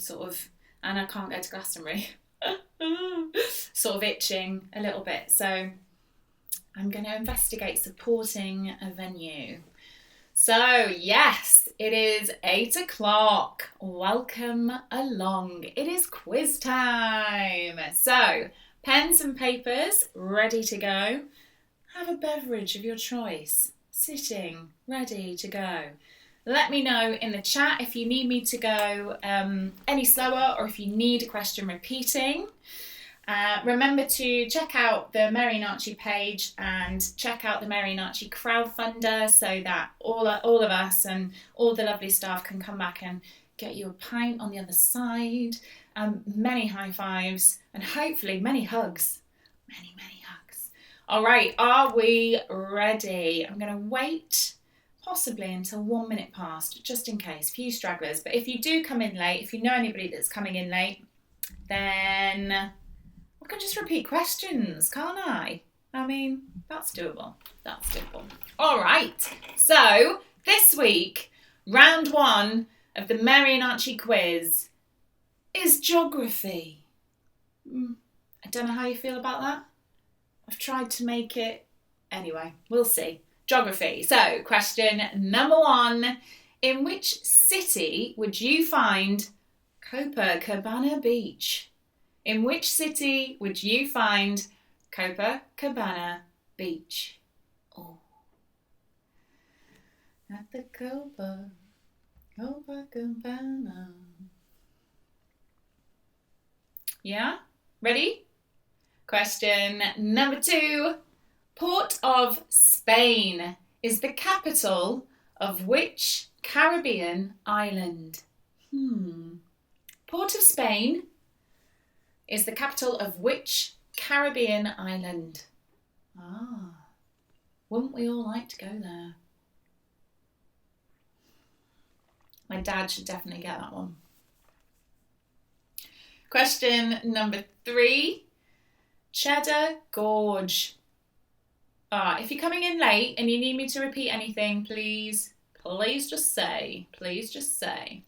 sort of, and I can't go to Glastonbury. Sort of itching a little bit. So I'm going to investigate supporting a venue. So yes, it is 8 o'clock. Welcome along. It is quiz time. So pens and papers ready to go. Have a beverage of your choice. Sitting, ready to go. Let me know in the chat if you need me to go any slower or if you need a question repeating. Remember to check out the Mary and Archie page and check out the Mary and Archie crowdfunder so that all of us and all the lovely staff can come back and get you a pint on the other side. Many high fives and hopefully many hugs. Many hugs. All right, are we ready? I'm going to wait possibly until 1 minute past, just in case, few stragglers. But if you do come in late, if you know anybody that's coming in late, then I can just repeat questions, can't I? I mean, that's doable. That's doable. All right. So this week, round 1 of the Mary and Archie quiz is geography. I don't know how you feel about that. I've tried to make it. Anyway, we'll see. Geography. So, question number 1. In which city would you find Copacabana Beach? In which city would you find Copacabana Beach? Oh. At the Copacabana. Yeah? Ready? Question number 2. Port of Spain is the capital of which Caribbean island? Port of Spain is the capital of which Caribbean island? Wouldn't we all like to go there? My dad should definitely get that one. Question number 3. Cheddar Gorge. If you're coming in late and you need me to repeat anything, please just say. Please just say.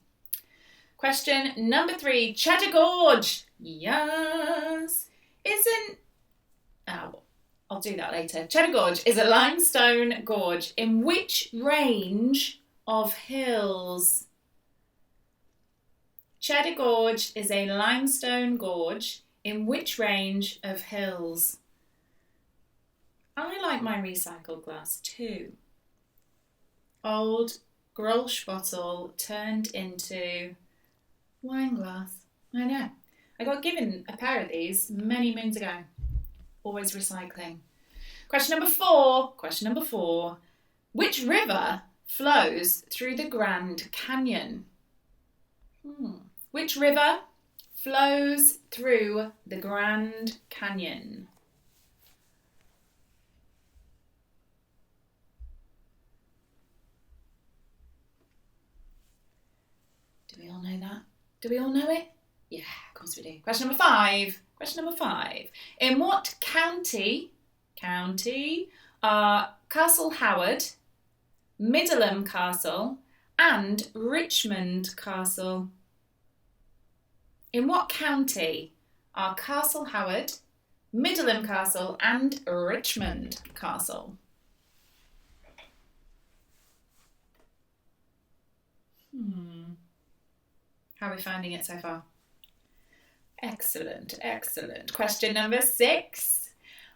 Question number 3. Cheddar Gorge. Yes. I'll do that later. Cheddar Gorge is a limestone gorge in which range of hills? Cheddar Gorge is a limestone gorge in which range of hills? I like my recycled glass too. Old Grolsch bottle turned into wine glass. I know. I got given a pair of these many moons ago. Always recycling. Question number 4. Which river flows through the Grand Canyon? Which river flows through the Grand Canyon? Do we all know that? Do we all know it? Yeah, of course we do. Question number 5. In what county are Castle Howard, Middleham Castle and Richmond Castle? In what county are Castle Howard, Middleham Castle and Richmond Castle? How are we finding it so far? Excellent. Question number 6.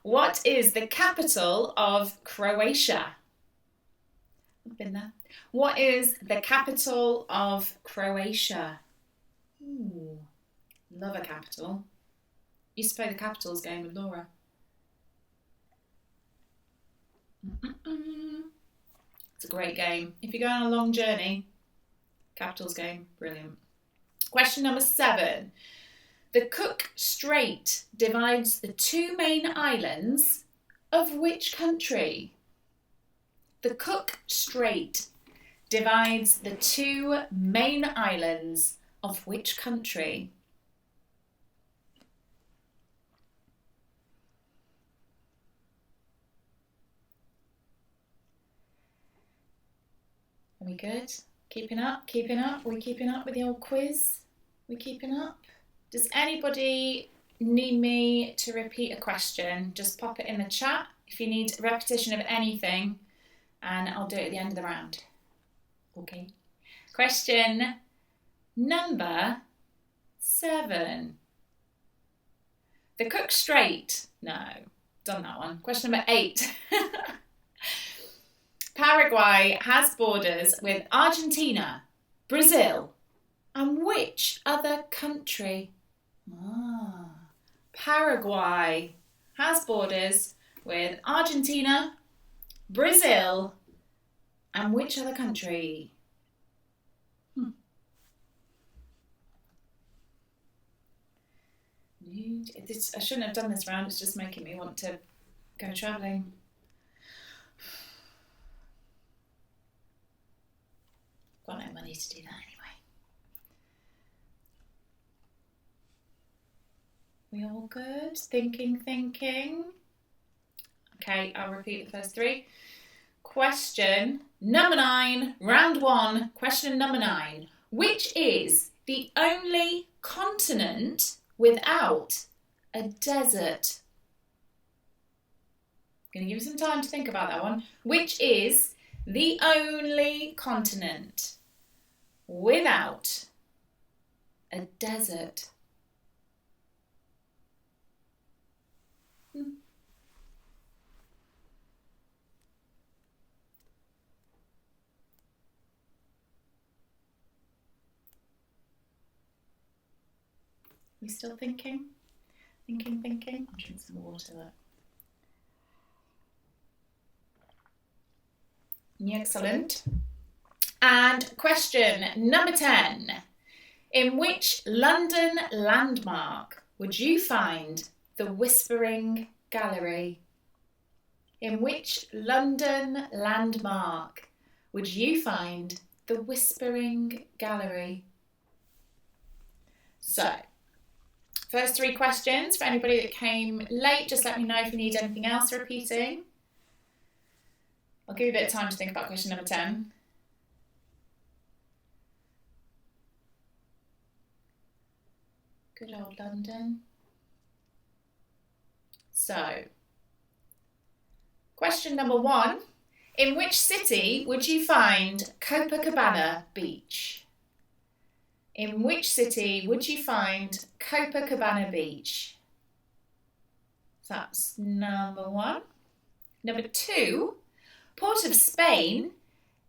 What is the capital of Croatia? I've been there. What is the capital of Croatia? Love a capital. Used to play the capitals game with Laura. It's a great game. If you're going on a long journey, capitals game, brilliant. Question number 7. The Cook Strait divides the 2 main islands of which country? The Cook Strait divides the 2 main islands of which country? Are we good? Keeping up? Are we keeping up with the old quiz? We keeping up? Does anybody need me to repeat a question? Just pop it in the chat if you need repetition of anything, and I'll do it at the end of the round. Okay. Question number 7. The cook straight. No, done that one. Question number 8. Paraguay has borders with Argentina, Brazil, and which other country? Paraguay has borders with Argentina, Brazil, and which other country? I shouldn't have done this round, it's just making me want to go travelling. Got no money to do that anyway. We all good? Thinking. Okay, I'll repeat the first 3. Question number 9, round 1, question number 9. Which is the only continent without a desert? I'm going to give you some time to think about that one. Which is the only continent without a desert? We still thinking? Thinking. I'll drink some water there. Excellent. And question number 10. In which London landmark would you find the Whispering Gallery? In which London landmark would you find the Whispering Gallery? So, first 3 questions. For anybody that came late, just let me know if you need anything else repeating. I'll give you a bit of time to think about question number 10. Good old London. So, question number 1. In which city would you find Copacabana Beach? In which city would you find Copacabana Beach? That's number 1. Number 2, Port of Spain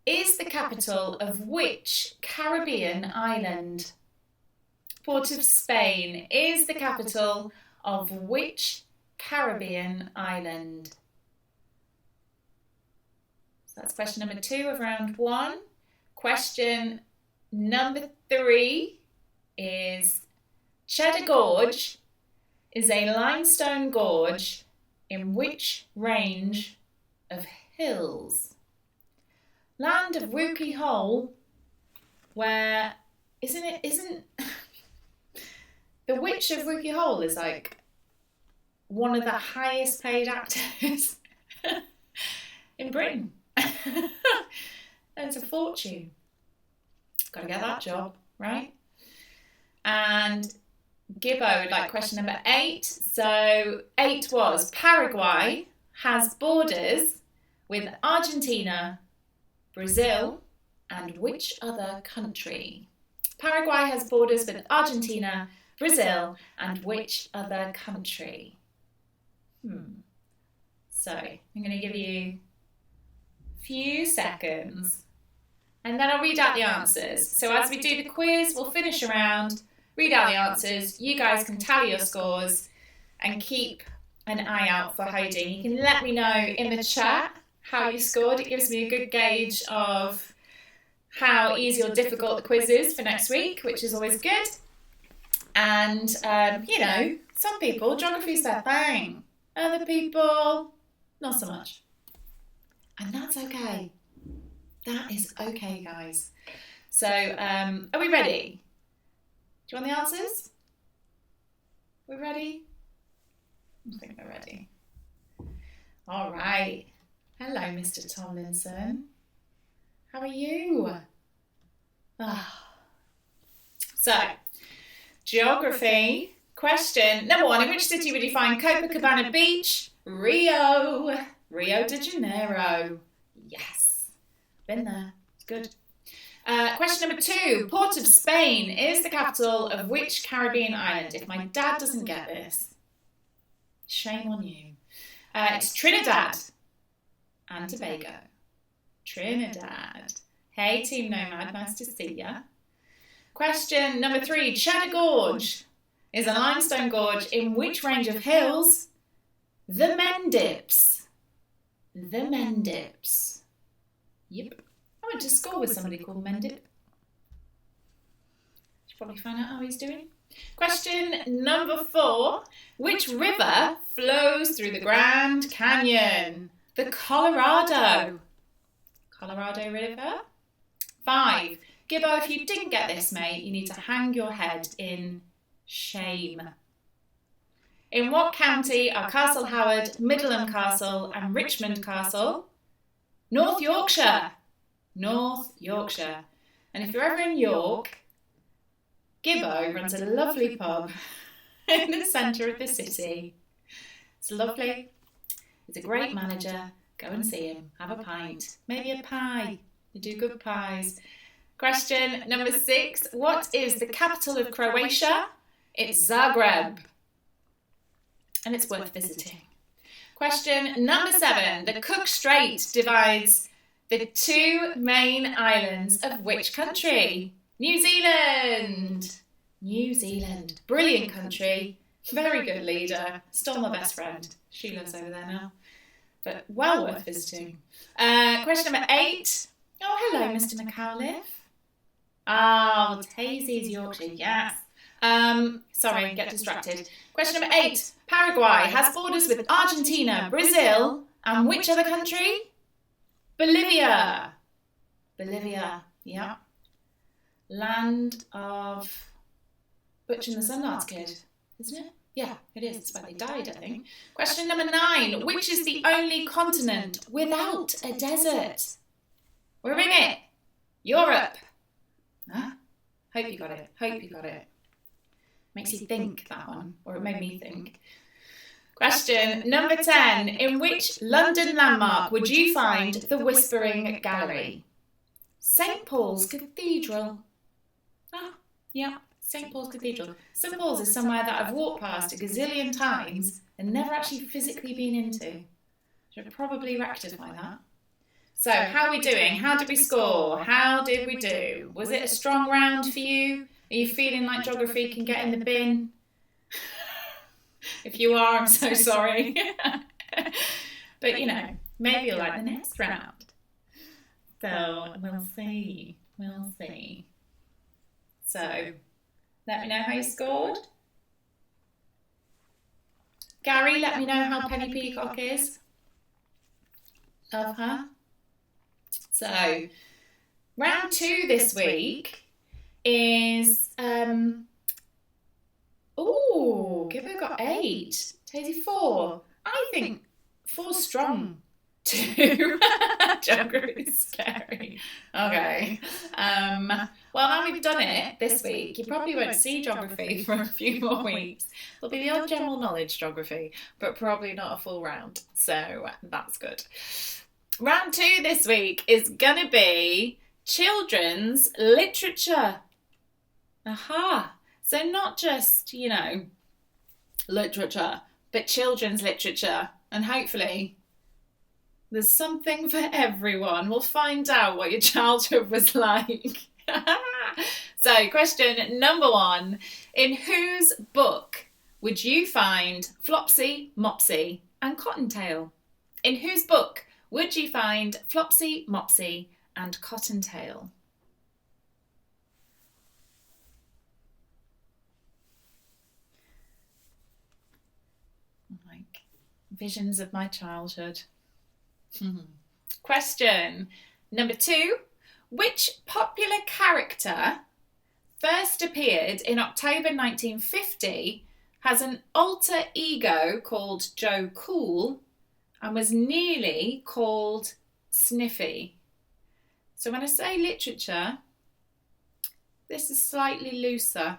is the capital of which Caribbean island? Port of Spain is the capital of which Caribbean island? So that's question number 2 of round 1. Question number 3 is Cheddar Gorge is a limestone gorge in which range of hills? Land of Rookie Hole, where isn't the Witch of Rookie Hole is like one of the highest paid actors in Britain. It's a fortune. Got to get that job, right? And Gibbo would like question number 8. So 8 was Paraguay has borders with Argentina, Brazil, and which other country? Paraguay has borders with Argentina, Brazil, and which other country? So I'm going to give you a few seconds and then I'll read out the answers. So as we do the quiz, we'll finish around, read out the answers. You guys can tally your scores and keep an eye out for Heidi. You can let me know in the chat how you scored. It gives me a good gauge of how easy or difficult the quiz is for next week, which is always good. And, you know, some people, geography's their thing. Other people, not so much. And that's okay. That is okay, guys. So, are we ready? Do you want the answers? We ready? I think we're ready. All right. Hello, Mr. Tomlinson. How are you? So, Geography. Question number 1. In which city would you find Copacabana Beach? Rio. Rio de Janeiro. Yes. Been there. It's good. Question number 2. Port of Spain is the capital of which Caribbean island? If my dad doesn't get this, shame on you. It's Trinidad and Tobago. Trinidad. Hey, Team Nomad, nice to see ya. Question number 3. Cheddar Gorge is a limestone gorge in which range of hills? The Mendips. The Mendips. Yep. I went to school with somebody called Mendip. Should probably find out how he's doing. Question number 4. Which river flows through the Grand Canyon? The Colorado. Colorado River. 5. Gibbo, if you didn't get this, mate, you need to hang your head in shame. In what county are Castle Howard, Middleham Castle and Richmond Castle? North Yorkshire. North Yorkshire. And if you're ever in York, Gibbo runs a lovely pub in the centre of the city. It's lovely. He's a great manager. Go and see him. Have a pint. Maybe a pie. They do good pies. Question number 6. What is the capital of Croatia? It's Zagreb. And it's worth visiting. Question number 7. The Cook Strait divides the 2 main islands of which country? New Zealand. New Zealand. Brilliant country. Very good leader. Still my best friend. She lives over there now. But well worth visiting. Question number 8. Oh, hello, Mr. McAuliffe. Oh, Tazy's Yorkshire, yes. Sorry, get distracted. Question number 8. Paraguay has borders with Argentina, Brazil, and which other country? Bolivia. Bolivia, yeah. Land of Butch and the Sundance Kid, isn't it? Yeah, it is. It's where they died, I think. Question number 9. Which is the only continent without a desert? We're in it. Europe. Huh? Hope you got it. Hope you got it. Makes you think, that one. Or it made me think. Question number 10. In which London landmark would you find the Whispering Gallery? St. Paul's Cathedral. Ah, yeah. St. Paul's Cathedral. St. Paul's is somewhere that I've walked past a gazillion times and never actually physically been into. Should probably rectify that. So, how are we doing? How did we score? How did we do? Was it a strong round for you? Are you feeling like geography can get in the bin? If you are, I'm so sorry. But, you know, maybe you'll like the next round. So, we'll see. We'll see. So, let me know how you scored. Gary, let me know how Penny Peacock is. Love her. So, round 2 this week is, Gibbo got 8, Tazy 4. I think 4's strong. 2. Geography is scary. Okay. Well, now we've done it this week, you probably won't see geography for a few more weeks. There'll be the odd general knowledge geography, but probably not a full round. So that's good. Round 2 this week is going to be children's literature. Aha. So not just, you know, literature, but children's literature. And hopefully there's something for everyone. We'll find out what your childhood was like. So, question number 1. In whose book would you find Flopsy, Mopsy and Cottontail? In whose book would you find Flopsy, Mopsy and Cottontail? Like visions of my childhood. Question number 2. Which popular character first appeared in October 1950, has an alter ego called Joe Cool, and was nearly called Sniffy? So when I say literature, this is slightly looser.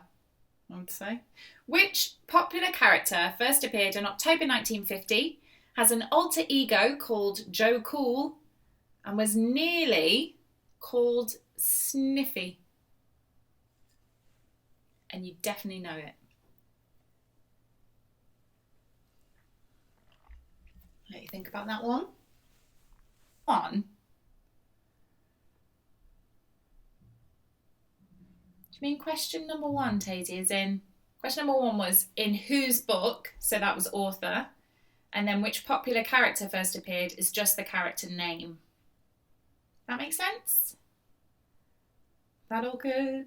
I would say. Which popular character first appeared in October 1950, has an alter ego called Joe Cool, and was nearly called Sniffy? And you definitely know it. Let you think about that one. Do you mean question number one, Tazy, is in... Question number one was in whose book, so that was author, and then which popular character first appeared is just the character name. That makes sense? That all good?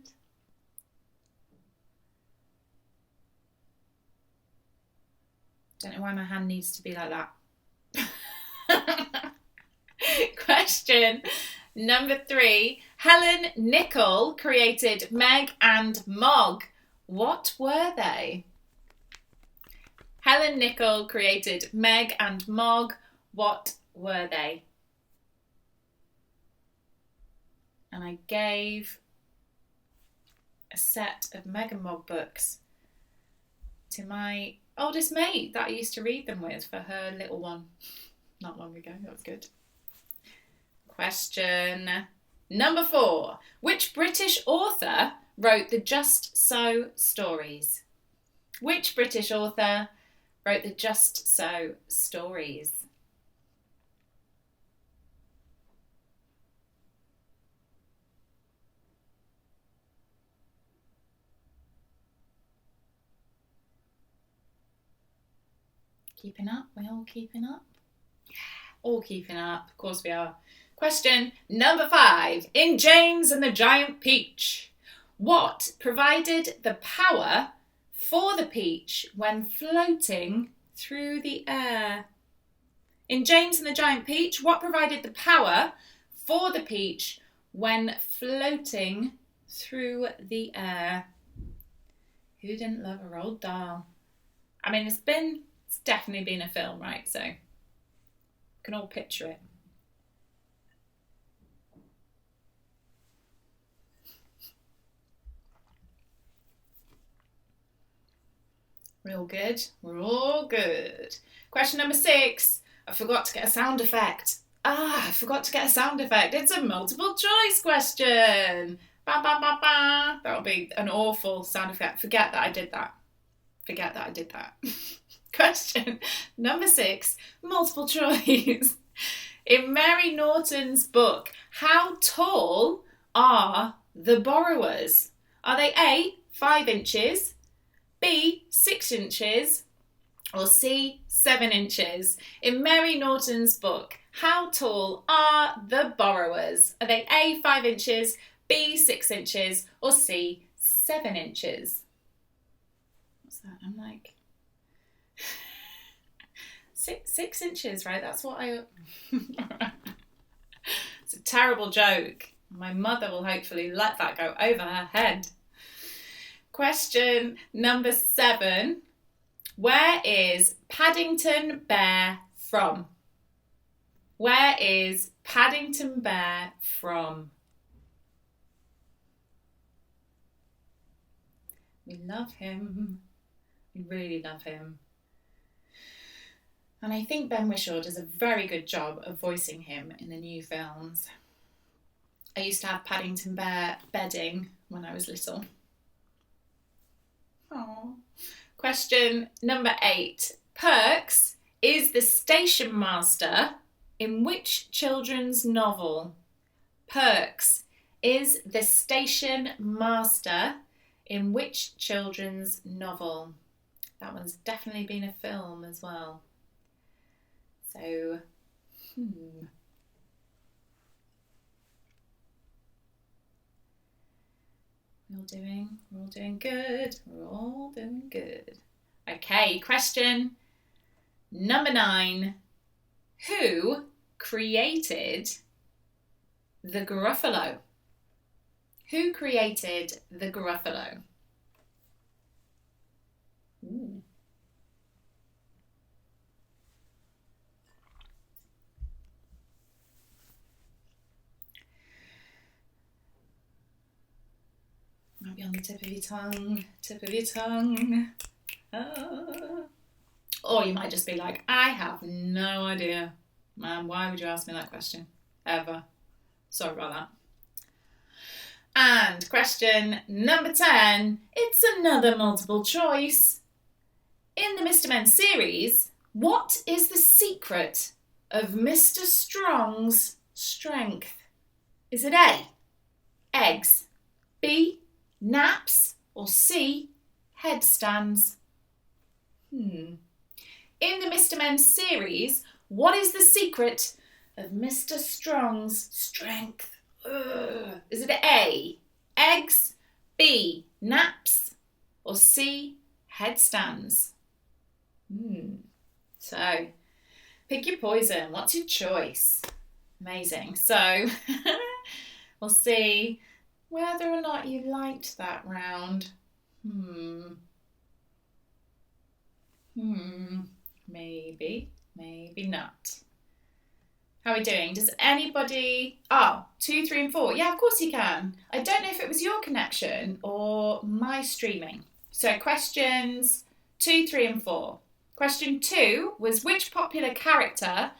Don't know why my hand needs to be like that. Question number 3. Helen Nichol created Meg and Mog. What were they? Helen Nichol created Meg and Mog. What were they? And I gave a set of Meg and Mog books to my oldest mate that I used to read them with for her little one not long ago. That was good. Question number 4. Which British author wrote the Just So stories? Which British author wrote the Just So stories? Keeping up? We're all keeping up? Yeah, all keeping up. Of course we are. Question number 5. In James and the Giant Peach, what provided the power for the peach when floating through the air? In James and the Giant Peach, what provided the power for the peach when floating through the air? Who didn't love a Roald Dahl? I mean, it's definitely been a film, right? So we can all picture it. We're all good. We're all good. Question number 6. I forgot to get a sound effect. I forgot to get a sound effect. It's a multiple choice question. Ba, ba, ba, ba. That'll be an awful sound effect. Forget that I did that. Question number 6. Multiple choice. In Mary Norton's book, how tall are the borrowers? Are they A, 5 inches, B, 6 inches, or C, 7 inches? In Mary Norton's book, how tall are the borrowers? Are they A, 5 inches, B, 6 inches, or C, 7 inches? What's that? I'm like... 6 inches, right? That's what I... It's a terrible joke. My mother will hopefully let that go over her head. Question number 7. Where is Paddington Bear from? Where is Paddington Bear from? We love him. We really love him. And I think Ben Whishaw does a very good job of voicing him in the new films. I used to have Paddington Bear bedding when I was little. Aww. Question number 8. Perks is the station master in which children's novel? Perks is the station master in which children's novel? That one's definitely been a film as well. So, We're all doing good. We're all doing good. Okay, question number 9. Who created the Gruffalo? Who created the Gruffalo? Ooh. Might be on tip of your tongue, tip of your tongue. Or you might just be like, I have no idea. Man, why would you ask me that question? Ever. Sorry about that. And question number 10, it's another multiple choice. In the Mr. Men series, what is the secret of Mr. Strong's strength? Is it A, eggs, B, naps, or C, headstands? In the Mr. Men series, what is the secret of Mr. Strong's strength? Is it A, eggs, B, naps, or C, headstands? So, pick your poison. What's your choice? Amazing. So, we'll see whether or not you liked that round. Maybe, maybe not. How are we doing? Does anybody... 2, 3 and 4. Yeah, of course you can. I don't know if it was your connection or my streaming. So questions 2, 3 and 4. Question 2 was, which popular character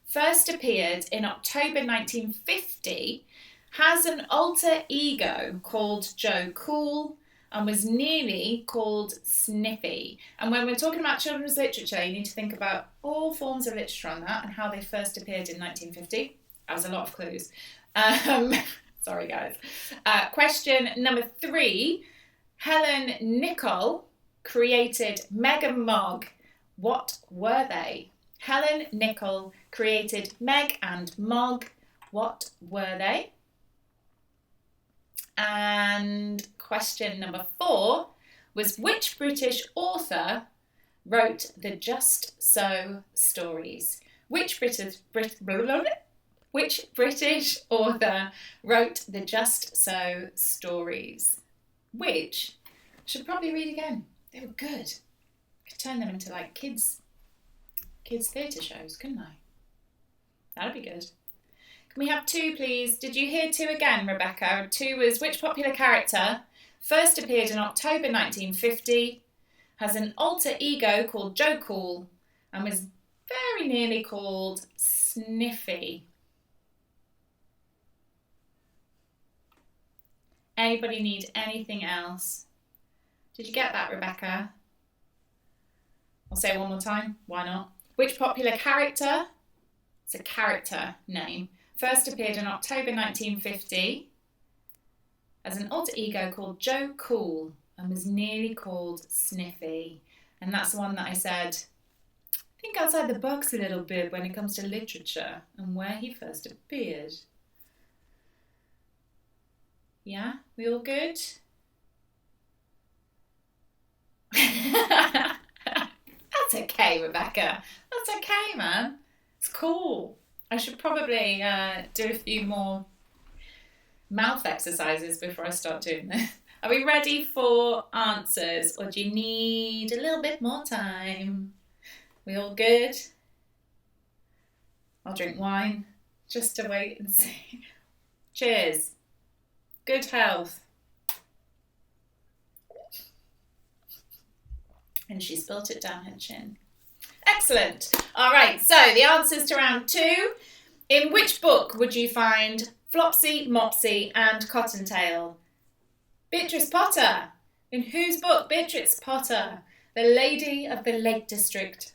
first appeared in October 1950, has an alter ego called Joe Cool, and was nearly called Sniffy? And when we're talking about children's literature, you need to think about all forms of literature on that and how they first appeared in 1950. That was a lot of clues. Sorry, guys. Question number 3. Helen Nichol created Meg and Mog. What were they? Helen Nichol created Meg and Mog. What were they? And question number 4 was, which British author wrote the Just So stories? Which British author wrote the Just So stories? Which I should probably read again. They were good. Could turn them into like kids theatre shows, couldn't I? That'd be good. Can we have 2, please? Did you hear 2 again, Rebecca? 2 was, which popular character first appeared in October 1950, has an alter ego called Joe Cool, and was very nearly called Sniffy? Anybody need anything else? Did you get that, Rebecca? I'll say it one more time. Why not? Which popular character, it's a character name, first appeared in October 1950 as an alter ego called Joe Cool and was nearly called Sniffy? And that's the one that I said, think outside the box a little bit when it comes to literature and where he first appeared. Yeah? We all good? That's okay, Rebecca. That's okay, man. It's cool. I should probably do a few more mouth exercises before I start doing this. Are we ready for answers, or do you need a little bit more time? We all good? I'll drink wine just to wait and see. Cheers. Good health. And she spilt it down her chin. Excellent. All right, so the answers to round 2. In which book would you find Flopsy, Mopsy and Cottontail? Beatrice Potter. In whose book? Beatrice Potter, the Lady of the Lake District.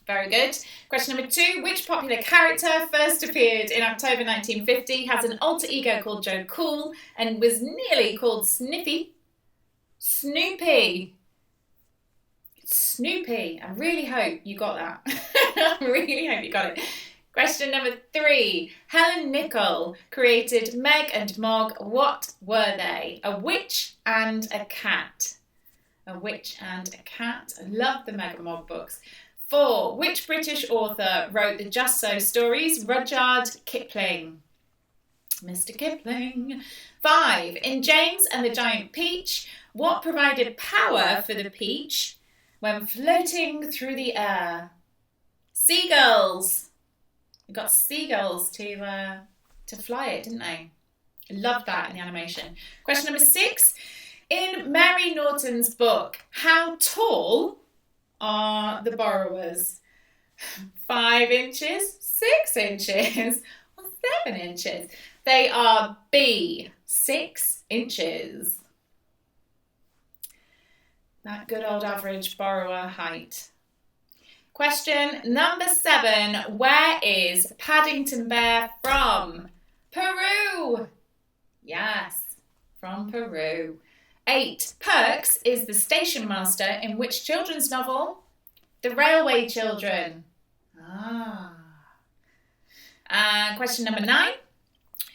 Very good. Question number 2. Which popular character first appeared in October 1950, has an alter ego called Joe Cool, and was nearly called Sniffy? Snoopy. Snoopy. I really hope you got that. I really hope you got it. Question number 3. Helen Nichol created Meg and Mog. What were they? A witch and a cat. A witch and a cat. I love the Meg and Mog books. 4. Which British author wrote the Just So stories? Rudyard Kipling. Mr. Kipling. 5. In James and the Giant Peach, what provided power for the peach when floating through the air? Seagulls. They got seagulls to fly it, didn't they? I love that in the animation. Question number 6. In Mary Norton's book, how tall are the borrowers? 5 inches, 6 inches, or 7 inches? They are B, 6 inches. That good old average borrower height. Question number 7. Where is Paddington Bear from? Peru. Yes, from Peru. 8. Perks is the station master in which children's novel? The Railway Children. Question number 9.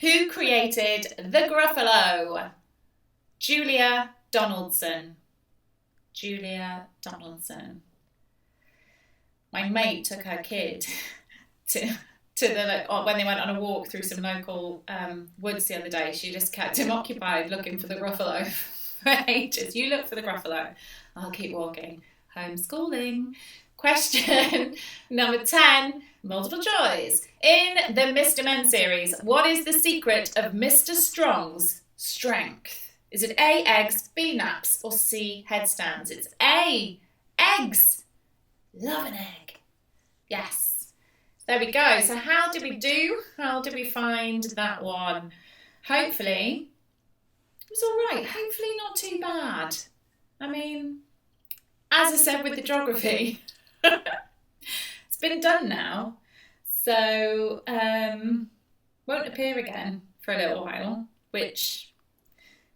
Who created the Gruffalo? Julia Donaldson. Julia Donaldson. My mate took her kid to when they went on a walk through some local woods the other day. She just kept him occupied looking for the Gruffalo for ages. You look for the Gruffalo. I'll keep walking. Homeschooling. Question number 10, multiple choice. In the Mr. Men series, what is the secret of Mr. Strong's strength? Is it A, eggs, B, naps, or C, headstands? It's A, eggs. Love an egg. Yes. There we go. So how did we do? How did we find that one? Hopefully, it was all right. Hopefully not too bad. I mean, as I said with the geography, it's been done now. So, won't appear again for a little while, which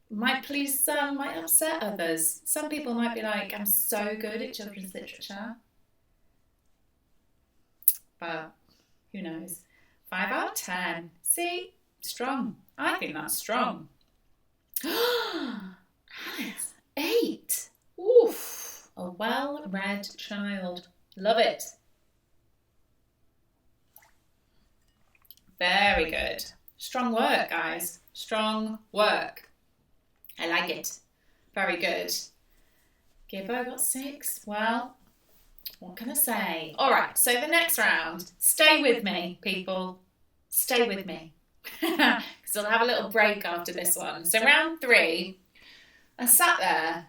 might please some, might upset others. Some people might be like, I'm so good at children's literature. But who knows? 5 out of 10. See? Strong. I think that's strong. Alice, 8. Oof. A well-read child. Love it. Very good. Strong work, guys. Strong work. I like it. Very good. Gibbo got 6. Well, what can I say? All right, so the next round. Stay with me, people. Stay with me. Because I'll have a little break after this one. So round 3, I sat there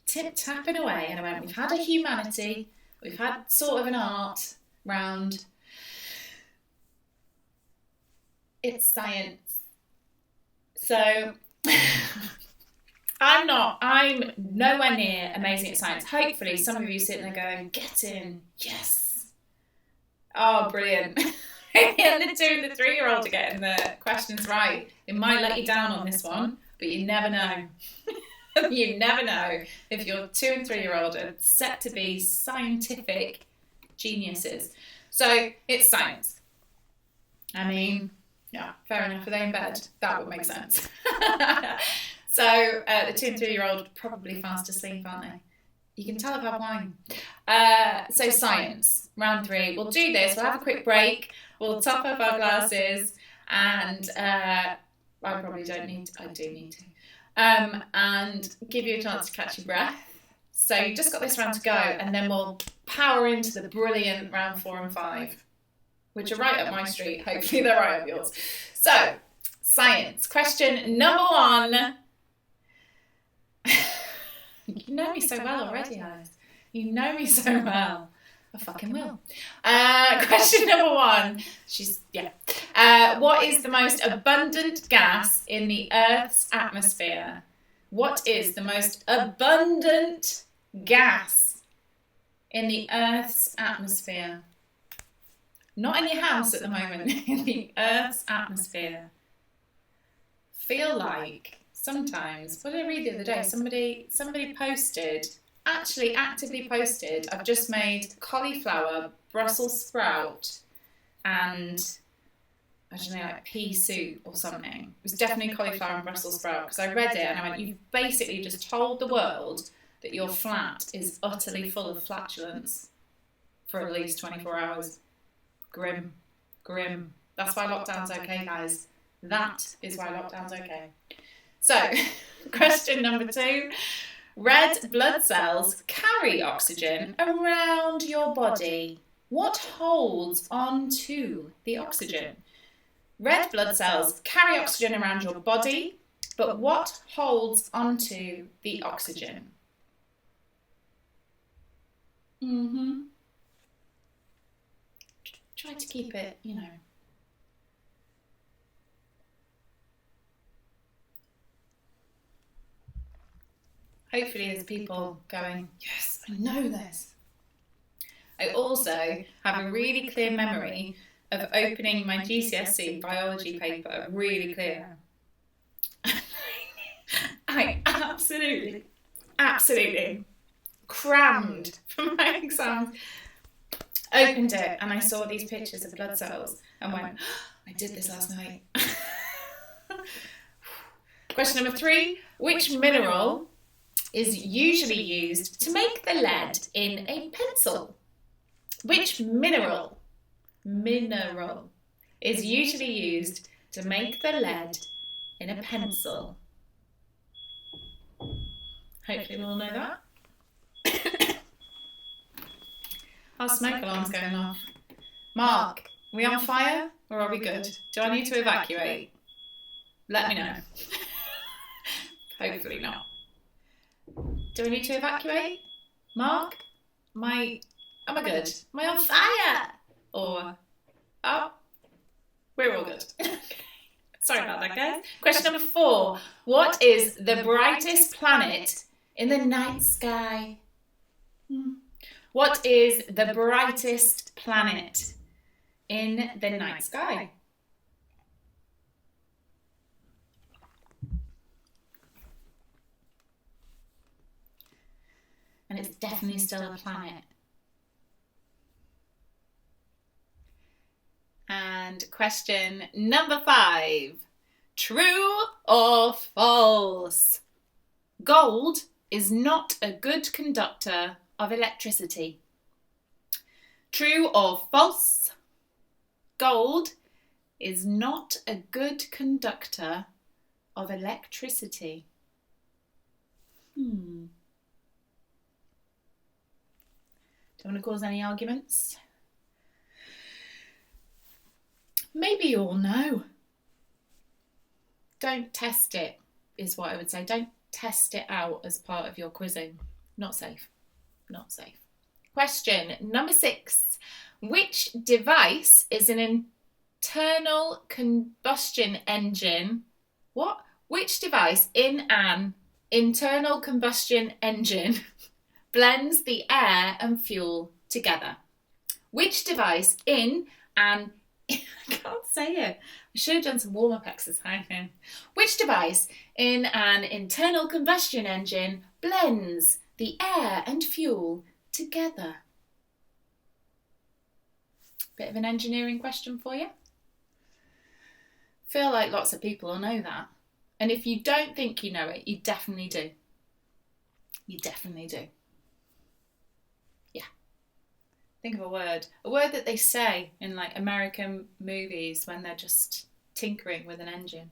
tip-tapping away and I went, we've had a humanity, we've had sort of an art round. It's science. So I'm nowhere near amazing at science. Hopefully some of you sitting there going, get in, yes. Oh, brilliant. And the 2 and the 3-year-old are getting the questions right. It might let you down on this one, but you never know. You never know if your 2 and 3-year-old are set to be scientific geniuses. So it's science. I mean, yeah, fair enough. Are they in bed? That would make sense. So the 2 and 3-year-old probably fast asleep, aren't they? You can tell I've had wine. So science, round 3. We'll do this. We'll have a quick break. We'll top up our glasses, and I probably don't need to. I do need to. And give you a chance to catch your breath. So you've just got this round to go, and then we'll power into the brilliant round 4 and 5, which are right up my street. Hopefully they're right up yours. So, science. Question number 1. You know me so well already, Alice. You know me so well. I fucking will. Question number 1. What is the most abundant gas in the Earth's atmosphere? What is the most abundant gas in the Earth's atmosphere? Not in your house at the moment, in the Earth's atmosphere. Feel like sometimes, what did I read the other day? Somebody posted, actually actively posted, I've just made cauliflower, Brussels sprout, and I don't know, like pea soup or something. It was definitely cauliflower and Brussels sprout, because I read it and I went, you've basically just told the world that your flat is utterly full of flatulence for at least 24 hours. Grim. That's why lockdown's okay, guys. That is why lockdown's okay. So, question number 2. Red blood cells carry oxygen around your body. What holds on to the oxygen? Red blood cells carry oxygen around your body But what holds onto the oxygen? Try to keep it, Hopefully there's people going, yes, I know this. I also have a really clear memory of opening my GCSE biology paper really clear. I absolutely crammed for my exams. Opened it and I saw these pictures of blood cells and went, I did this last night. Question number 3. Which mineral is usually used to make the lead in a pencil? Which mineral is usually used to make the lead in a pencil? Hopefully we'll know that. Our smoke alarm's going off. Mark, are we on fire or are we good? Do I need to evacuate? Let me know. Hopefully not. Do I need to evacuate? Mark, am I good? Am I on fire? Or, we're all good. Sorry about that, guys. Question number 4. What is the brightest planet in the night sky? What is the brightest planet in the night sky? And it's definitely still a planet. And question number 5. True or false? Gold is not a good conductor of electricity. True or false? Gold is not a good conductor of electricity. Don't want to cause any arguments. Maybe you all know. Don't test it, is what I would say. Don't test it out as part of your quizzing. Not safe. Not safe. Question number 6. Which device is an internal combustion engine? What? Which device in an internal combustion engine blends the air and fuel together? Which device in an... I can't say it. I should have done some warm-up exercising. Which device in an internal combustion engine blends the air and fuel together? Bit of an engineering question for you. Feel like lots of people will know that. And if you don't think you know it, you definitely do. You definitely do. Yeah. Think of a word that they say in like American movies when they're just tinkering with an engine.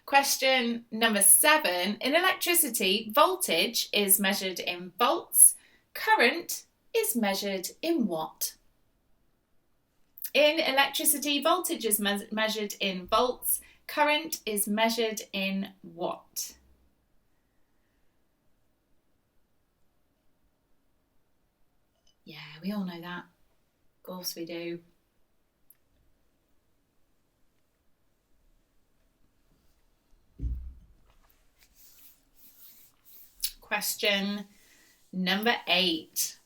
Question number 7. In electricity, voltage is measured in volts. Current is measured in what? In electricity, voltage is measured in volts. Current is measured in what? Yeah, we all know that. Of course we do. Question number 8.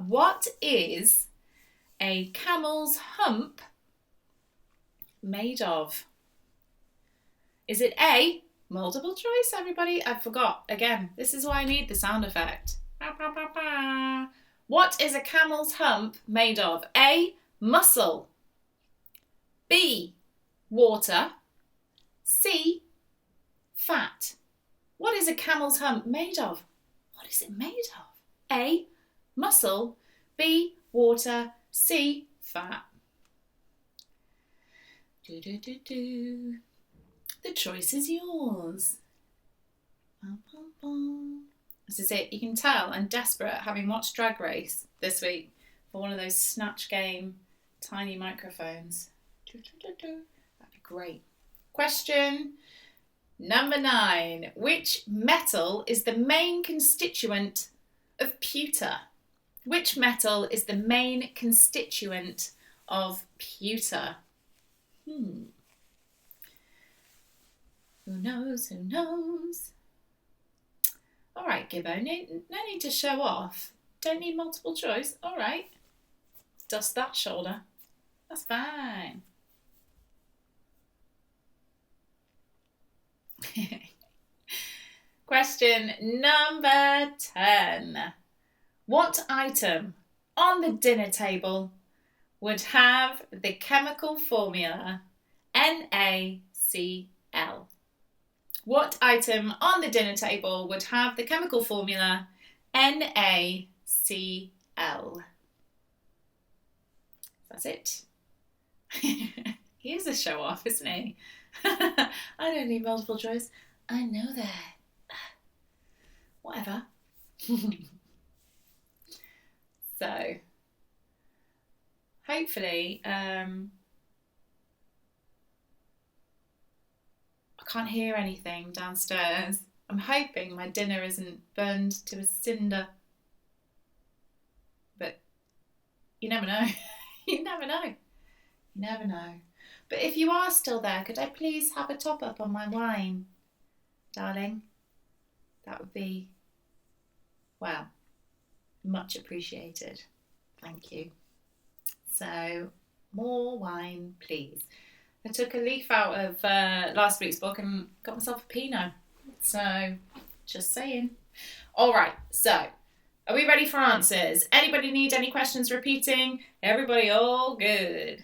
What is a camel's hump made of? Is it A, multiple choice, everybody? I forgot. Again, this is why I need the sound effect. What is a camel's hump made of? A, muscle. B, water. C, fat. What is a camel's hump made of? What is it made of? A, muscle. B, water. C, fat. The choice is yours. This is it. You can tell I'm desperate, having watched Drag Race this week, for one of those Snatch Game tiny microphones. That'd be great. Question number 9. Which metal is the main constituent of pewter? Which metal is the main constituent of pewter? Who knows? Who knows? All right, Gibbo, no need to show off. Don't need multiple choice. All right. Dust that shoulder. That's fine. Question number 10. What item on the dinner table would have the chemical formula NaCl? What item on the dinner table would have the chemical formula NaCl? That's it. He is a show off, isn't he? I don't need multiple choice. I know that. Whatever. So, hopefully, I can't hear anything downstairs. I'm hoping my dinner isn't burned to a cinder. But you never know. You never know. You never know. But if you are still there, could I please have a top up on my wine, darling? That would be, well, much appreciated. Thank you. So, more wine, please. I took a leaf out of last week's book and got myself a Pinot. So, just saying. All right, so, are we ready for answers? Anybody need any questions repeating? Everybody all good?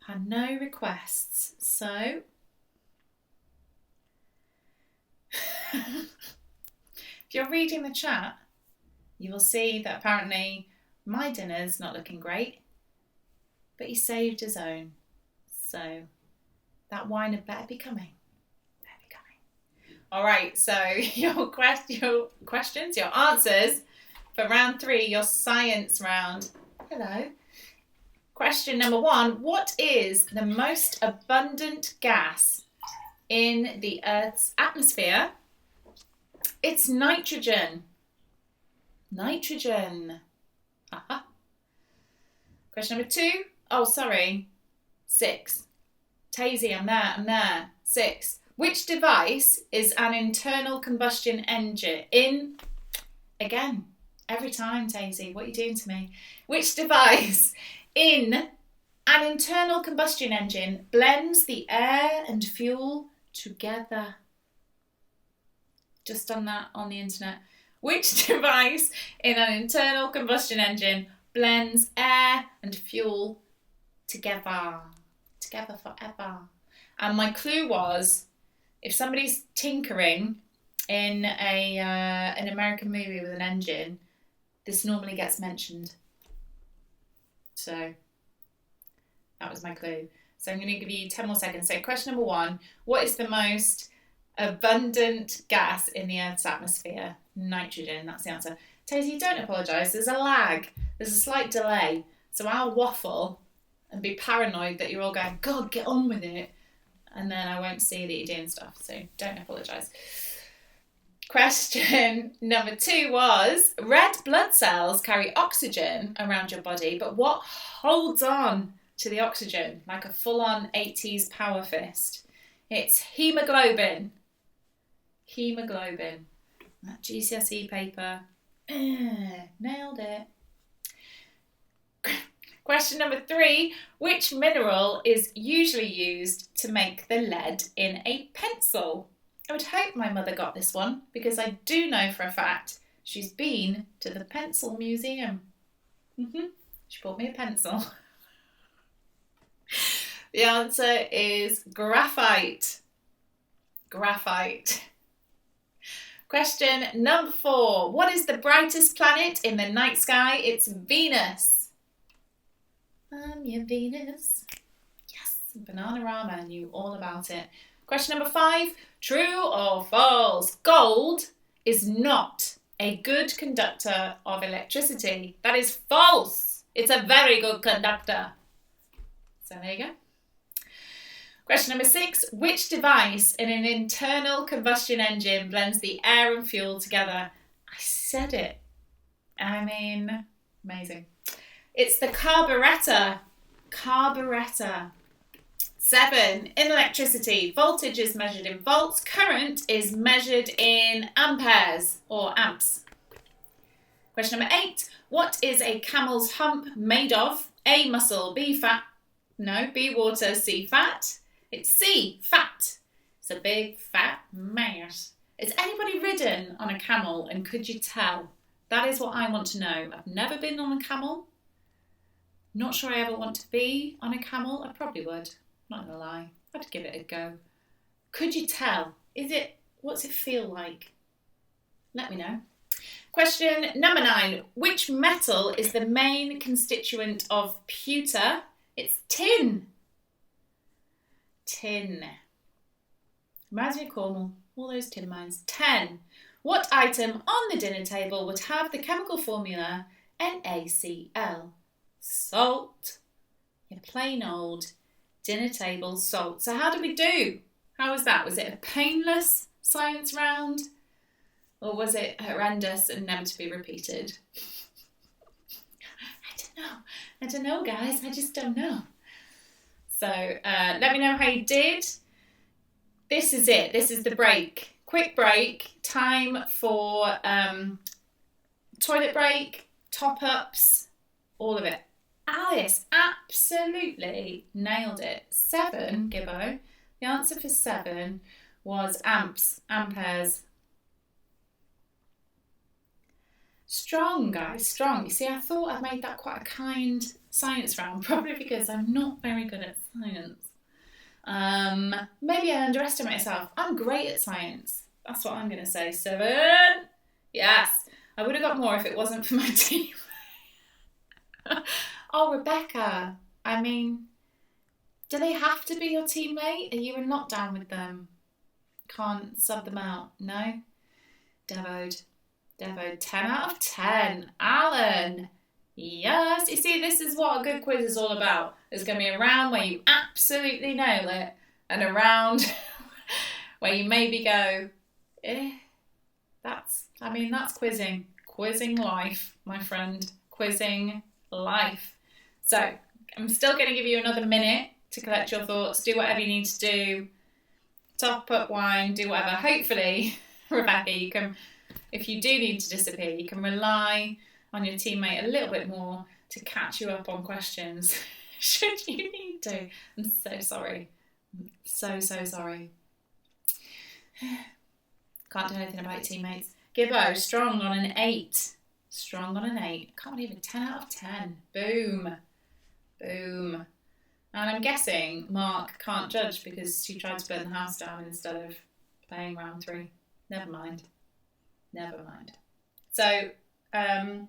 Had no requests, so... If you're reading the chat, you will see that apparently my dinner's not looking great, but he saved his own. So that wine had better be coming. All right, so your questions, your answers for round 3, your science round. Hello. Question number 1, what is the most abundant gas in the Earth's atmosphere? It's nitrogen. Nitrogen. Aha. Question number 2. Oh, sorry. 6. Tazy, I'm there. 6. Which device is an internal combustion engine? Again, every time, Tazy, what are you doing to me? Which device in an internal combustion engine blends the air and fuel together? Just done that on the internet. Which device in an internal combustion engine blends air and fuel together? Together forever. And my clue was, if somebody's tinkering in an American movie with an engine, this normally gets mentioned. So that was my clue. So I'm going to give you 10 more seconds. So question number 1, what is the most abundant gas in the Earth's atmosphere? Nitrogen, that's the answer. Tazy, don't apologise. There's a lag. There's a slight delay. So I'll waffle and be paranoid that you're all going, God, get on with it. And then I won't see that you're doing stuff. So don't apologise. Question number 2 was, red blood cells carry oxygen around your body, but what holds on to the oxygen like a full-on 80s power fist? It's hemoglobin. Hemoglobin. That GCSE paper. Nailed it. Question number 3. Which mineral is usually used to make the lead in a pencil? I would hope my mother got this one, because I do know for a fact she's been to the pencil museum. She bought me a pencil. The answer is graphite. Graphite. Question number 4. What is the brightest planet in the night sky? It's Venus. I'm your Venus. Yes, Bananarama knew all about it. Question number 5. True or false? Gold is not a good conductor of electricity. That is false. It's a very good conductor. So there you go. Question number 6. Which device in an internal combustion engine blends the air and fuel together? I said it. I mean, amazing. It's the carburetor. Carburetor. 7. In electricity, voltage is measured in volts. Current is measured in amperes or amps. Question number 8. What is a camel's hump made of? A, muscle. B, fat. No, B, water. C, fat. It's C, fat. It's a big fat mass. Is anybody ridden on a camel and could you tell? That is what I want to know. I've never been on a camel. Not sure I ever want to be on a camel. I probably would. Not gonna lie. I'd give it a go. Could you tell? What's it feel like? Let me know. Question number 9. Which metal is the main constituent of pewter? It's tin. Tin. Reminds me of Cornwall. All those tin mines. 10. What item on the dinner table would have the chemical formula NaCl? Salt. Your plain old dinner table salt. So how did we do? How was that? Was it a painless science round? Or was it horrendous and never to be repeated? I don't know, guys. I just don't know. So let me know how you did. This is it. This is the break. Quick break. Time for toilet break, top-ups, all of it. Alice absolutely nailed it. 7, Gibbo. The answer for 7 was amps, amperes. Strong, guys, strong. You see, I thought I made that quite a kind science round, probably because I'm not very good at science. Maybe I underestimate myself. I'm great at science. That's what I'm going to say. 7. Yes. I would have got more if it wasn't for my team. Oh, Rebecca. I mean, do they have to be your teammate? Are you in lockdown with them? Can't sub them out? No? Devoed. 10 out of 10. Alan. Yes. You see, this is what a good quiz is all about. There's going to be a round where you absolutely nail it and a round where you maybe go, that's quizzing. Quizzing life, my friend. Quizzing life. So I'm still going to give you another minute to collect your thoughts. Do whatever you need to do. Top up wine. Do whatever. Hopefully, Rebecca, you can... If you do need to disappear, you can rely on your teammate a little bit more to catch you up on questions, should you need to. I'm so sorry. So sorry. Can't do anything about your teammates. Gibbo, strong on an 8. Strong on an 8. Can't believe it. 10 out of 10. Boom. And I'm guessing Mark can't judge because she tried to burn the house down instead of playing round 3. Never mind. So, that's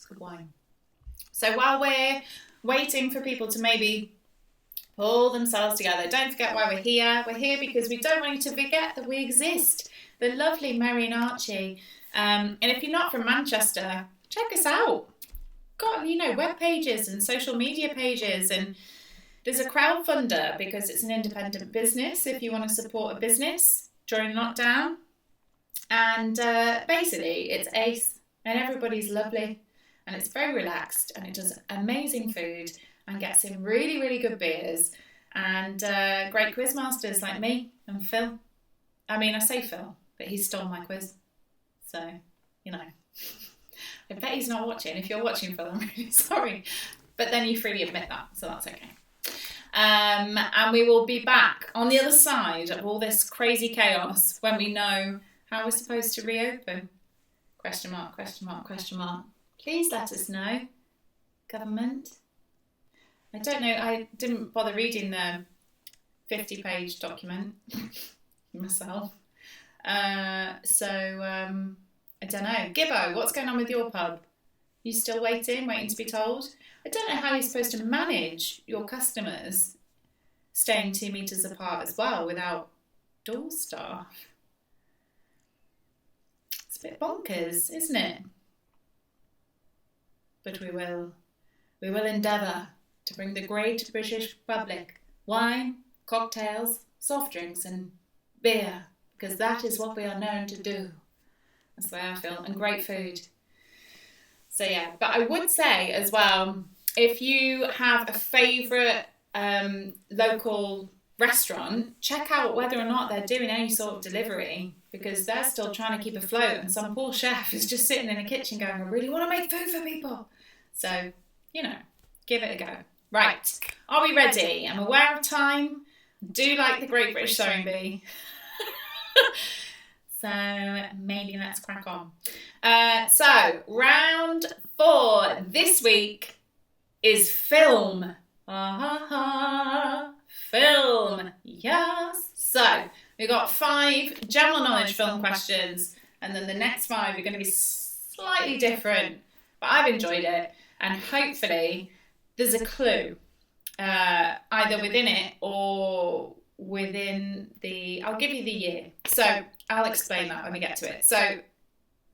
good wine. So while we're waiting for people to maybe pull themselves together, don't forget why we're here. We're here because we don't want you to forget that we exist. The lovely Mary and Archie. And if you're not from Manchester, check us out. Got, web pages and social media pages, and there's a crowdfunder because it's an independent business if you want to support a business during lockdown. And basically it's ace and everybody's lovely and it's very relaxed and it does amazing food and gets in really, really good beers and great quiz masters like me and Phil. I mean, I say Phil, but he stole my quiz. So, I bet he's not watching. If you're watching, Phil, I'm really sorry. But then you freely admit that, so that's okay. And we will be back on the other side of all this crazy chaos when we know how we're supposed to reopen. Question mark. Please let us know. Government. I don't know. I didn't bother reading the 50-page document myself. So I don't know. Gibbo, what's going on with your pub? You still waiting to be told? I don't know how you're supposed to manage your customers staying 2 meters apart as well without door staff. It's a bit bonkers, isn't it? But we will endeavour to bring the great British public wine, cocktails, soft drinks and beer, because that is what we are known to do. That's the way I feel. And great food. So yeah, but I would say as well, if you have a favourite local restaurant, check out whether or not they're doing any sort of delivery, because they're still trying to keep afloat and some poor chef is just sitting in the kitchen going, I really want to make food for people. So, you know, give it a go. Right, are we ready? I'm aware of time. Do like the Great British Sewing Bee. So maybe let's crack on. So round 4 this week is film. Film. Yes. So we've got 5 general knowledge film questions, and then the next 5 are going to be slightly different, but I've enjoyed it, and hopefully there's a clue either within it or within the, I'll give you the year. So I'll explain that when we get to it. So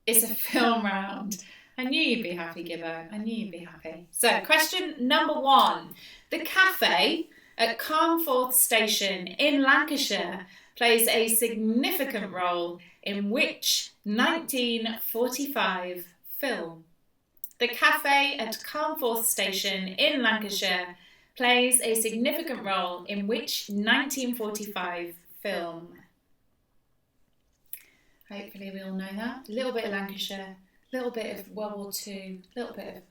it's a film round. I knew you'd be happy, Gibbo. I knew you'd be happy. So question number 1. The cafe at Carnforth Station in Lancashire plays a significant role in which 1945 film? The cafe at Carnforth Station in Lancashire plays a significant role in which 1945 film? Hopefully we all know that. A little bit of Lancashire, a little bit of World War II, a little bit of...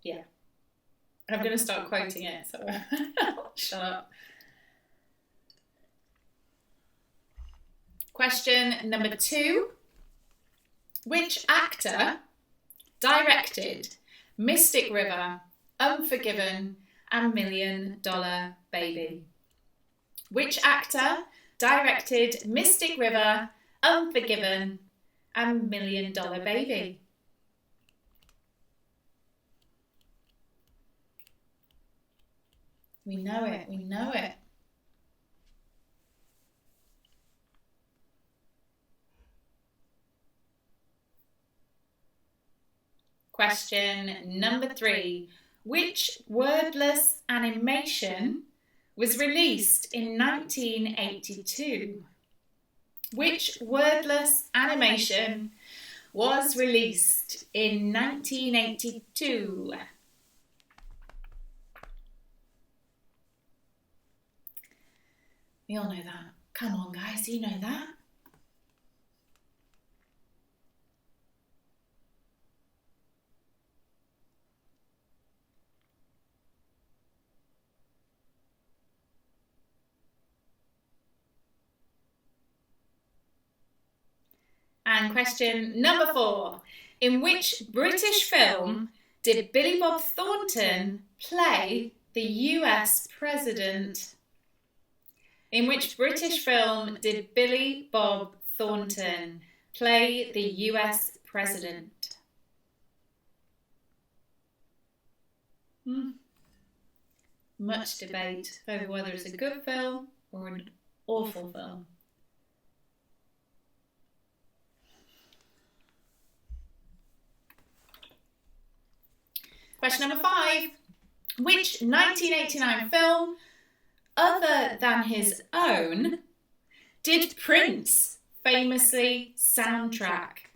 Yeah. I'm going to start quoting it, so shut up. Question number 2. Which actor directed Mystic River, Unforgiven and $1 Million Baby? Which actor directed Mystic River, Unforgiven and $1 Million Baby? We know it, we know it. Question number 3. Which wordless animation was released in 1982? Which wordless animation was released in 1982? We all know that. Come on, guys, you know that. And question number 4. In which British film did Billy Bob Thornton play the US President? In which British film did Billy Bob Thornton play the US President? Much debate over whether it's a good film or an awful film. Question number 5. Which 1989 film, other than his own, did Prince famously soundtrack?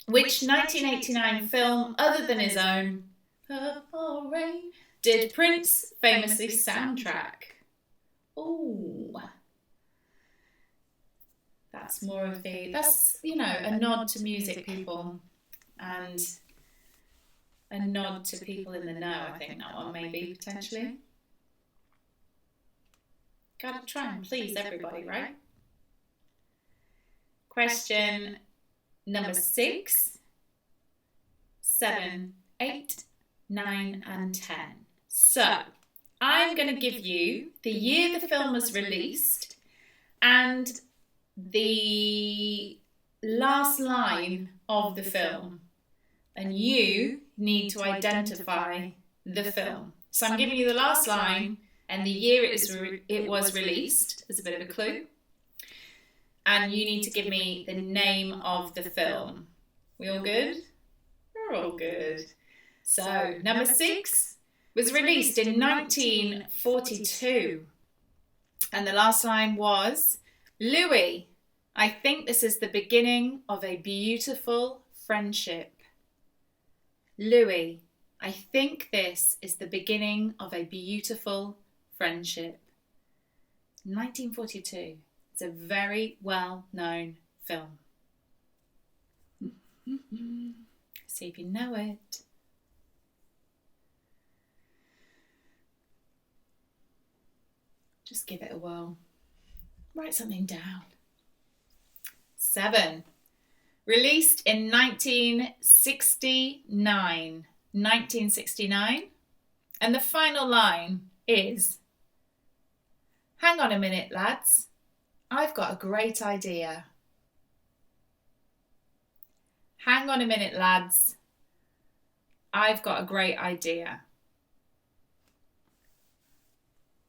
Which 1989 film, other than his own, Purple Rain, did Prince famously soundtrack? Ooh. That's more of the, that's, you know, a nod to music people, and a nod to people in the know, I think that one maybe, potentially. Gotta try and please everybody, right? Question number 6, 7, 8, 9 and 10. So, I'm going to give you the year the film was released and the last line of the film. And you need to identify the film. So I'm giving you the last line and the year it was released as a bit of a clue. And you need to give me the name of the film. We all good? We're all good. So, number 6 was released in 1942. And the last line was, Louis, I think this is the beginning of a beautiful friendship. Louis, I think this is the beginning of a beautiful friendship. 1942. It's a very well-known film. See if you know it. Just give it a whirl. Write something down. 7. Released in 1969. 1969. And the final line is, hang on a minute, lads. I've got a great idea. Hang on a minute, lads. I've got a great idea.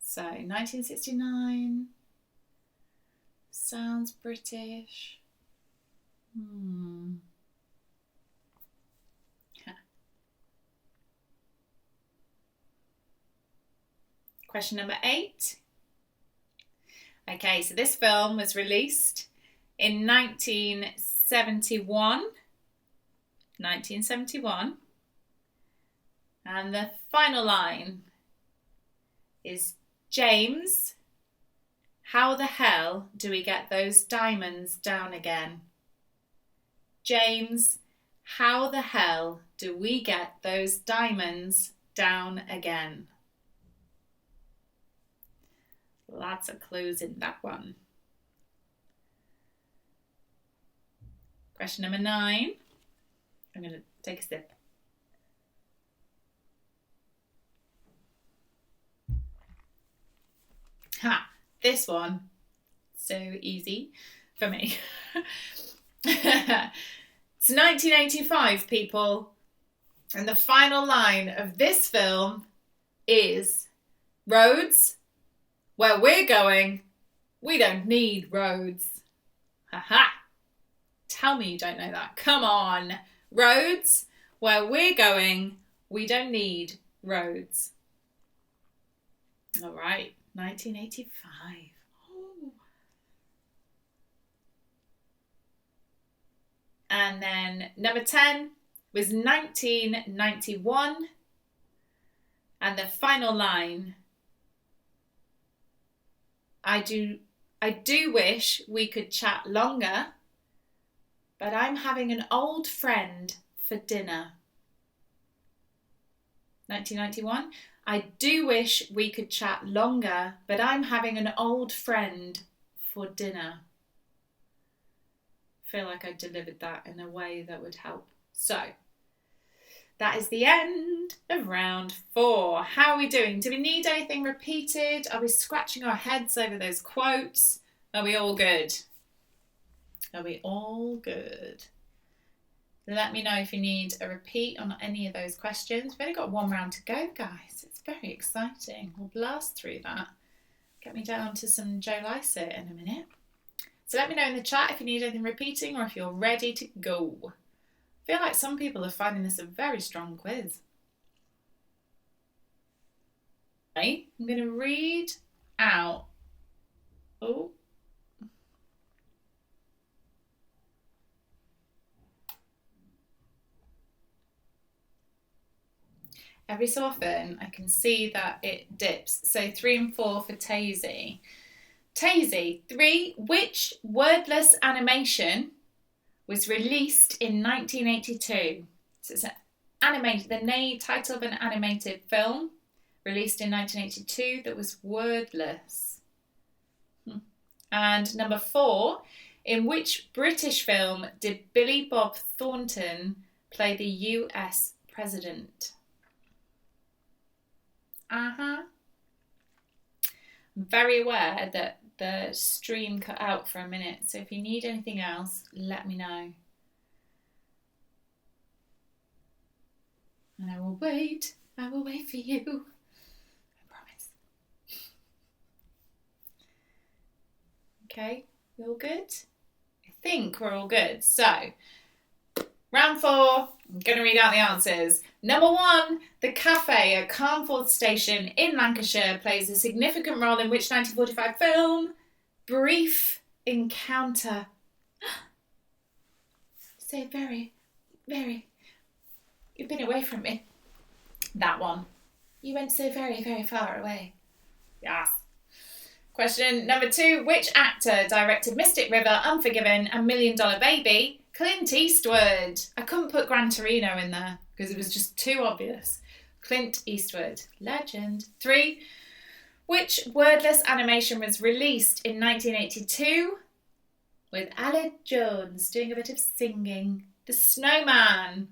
So, 1969. Sounds British. Question number 8. Okay, so this film was released in 1971. 1971. And the final line is, James, how the hell do we get those diamonds down again? James, how the hell do we get those diamonds down again? Lots of clues in that one. Question number 9. I'm going to take a sip. Ha! This one, so easy for me. It's 1985, people. And the final line of this film is, roads, where we're going, we don't need roads. Ha-ha! Tell me you don't know that. Come on. Roads, where we're going, we don't need roads. All right, 1985. Oh. And then number 10 was 1991. And the final line, I do wish we could chat longer, but I'm having an old friend for dinner. 1991. I do wish we could chat longer, but I'm having an old friend for dinner. I feel like I delivered that in a way that would help. So, that is the end of round 4. How are we doing? Do we need anything repeated? Are we scratching our heads over those quotes? Are we all good? Are we all good? Let me know if you need a repeat on any of those questions. We've only got 1 round to go, guys. It's very exciting. We'll blast through that. Get me down to some Joe Lycett in a minute. So let me know in the chat if you need anything repeating or if you're ready to go. I feel like some people are finding this a very strong quiz. Okay, I'm going to read out. Oh. Every so often I can see that it dips. So 3 and 4 for Tazy. Tazy, 3. Which wordless animation was released in 1982? So it's the title of an animated film released in 1982 that was wordless. And number 4, in which British film did Billy Bob Thornton play the US president? I'm very aware that the stream cut out for a minute, so if you need anything else, let me know. And I will wait for you. I promise. Okay, we all good? I think we're all good. So, Round 4, I'm going to read out the answers. Number 1, the cafe at Carnforth Station in Lancashire plays a significant role in which 1945 film? Brief Encounter. So very, very, you've been away from me. That one. You went so very, very far away. Yes. Question number 2, which actor directed Mystic River, Unforgiven and $1 Million Baby? Clint Eastwood. I couldn't put Gran Torino in there because it was just too obvious. Clint Eastwood. Legend. 3, which wordless animation was released in 1982? With Alec Jones doing a bit of singing. The Snowman.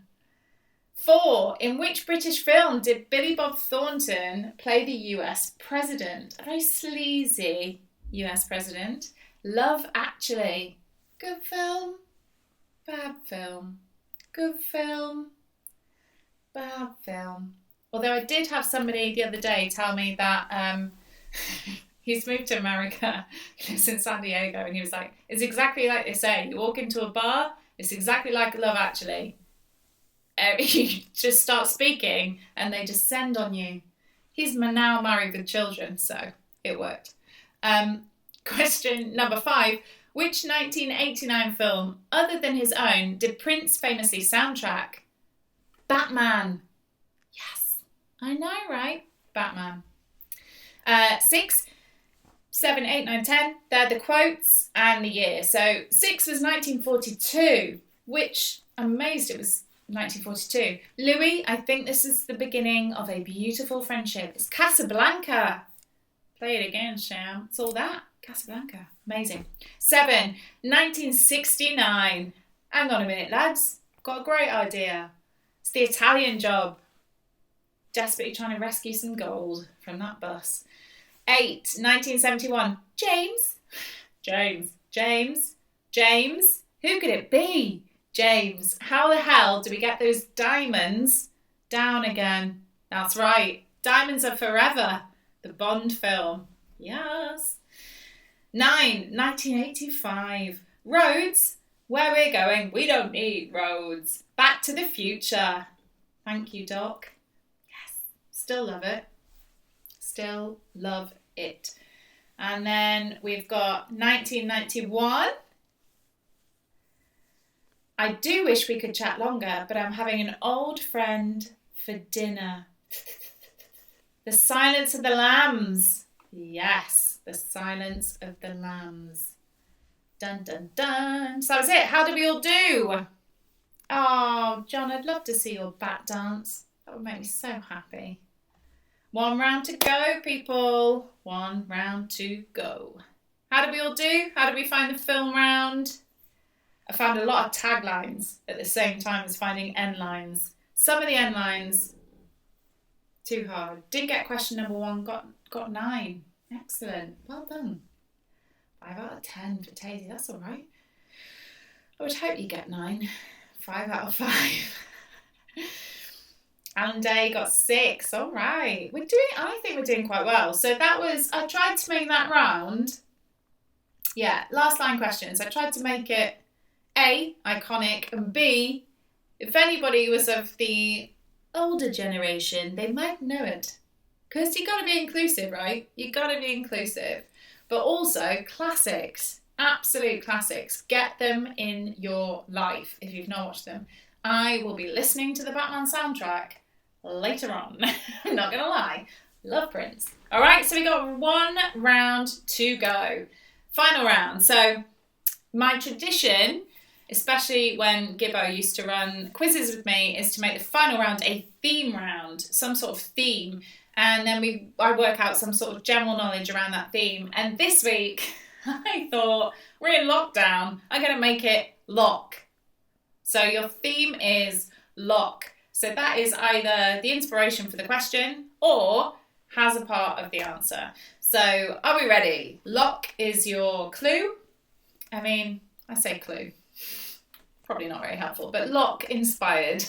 4, in which British film did Billy Bob Thornton play the US president? A very sleazy US president. Love Actually. Good film. Bad film. Good film. Bad film. Although I did have somebody the other day tell me that he's moved to America, he lives in San Diego, and he was like, it's exactly like they say. You walk into a bar, it's exactly like Love Actually. You just start speaking and they descend on you. He's now married with children, so it worked. Question number 5. Which 1989 film, other than his own, did Prince famously soundtrack? Batman. Yes, I know, right? Batman. 6, 7, 8, 9, 10. They're the quotes and the year. So 6 was 1942, which I'm amazed it was 1942. Louis, I think this is the beginning of a beautiful friendship. It's Casablanca. Play it again, Sham. It's all that. Casablanca. Amazing. 7, 1969. Hang on a minute, lads. Got a great idea. It's The Italian Job. Desperately trying to rescue some gold from that bus. 8, 1971. James. Who could it be? James. How the hell do we get those diamonds down again? That's right. Diamonds Are Forever. The Bond film. Yes. 9, 1985. Roads. Where we're going, we don't need roads. Back to the Future. Thank you, Doc. Yes. Still love it. Still love it. And then we've got 1991. I do wish we could chat longer, but I'm having an old friend for dinner. The Silence of the Lambs. Yes, The Silence of the Lambs. Dun, dun, dun. So that was it. How did we all do? Oh, John, I'd love to see your bat dance. That would make me so happy. 1 round to go, people. 1 round to go. How did we all do? How did we find the film round? I found a lot of taglines at the same time as finding end lines. Some of the end lines, too hard. Didn't get question number 1, got 9. Excellent. Well done. 5 out of 10 for Tazy. That's all right. I would hope you get 9. 5 out of 5. Alan Day got 6. All right. I think we're doing quite well. So I tried to make that round. Yeah, last line questions. I tried to make it A, iconic, and B, if anybody was of the older generation, they might know it. Because you've got to be inclusive, right? You've got to be inclusive. But also classics, absolute classics. Get them in your life if you've not watched them. I will be listening to the Batman soundtrack later on. I'm not going to lie. Love Prince. All right, so we got 1 round to go. Final round. So my tradition, especially when Gibbo used to run quizzes with me, is to make the final round a theme round, some sort of theme. And then I work out some sort of general knowledge around that theme. And this week, I thought, we're in lockdown. I'm going to make it lock. So your theme is lock. So that is either the inspiration for the question or has a part of the answer. So are we ready? Lock is your clue. I mean, I say clue. Probably not very helpful, but lock inspired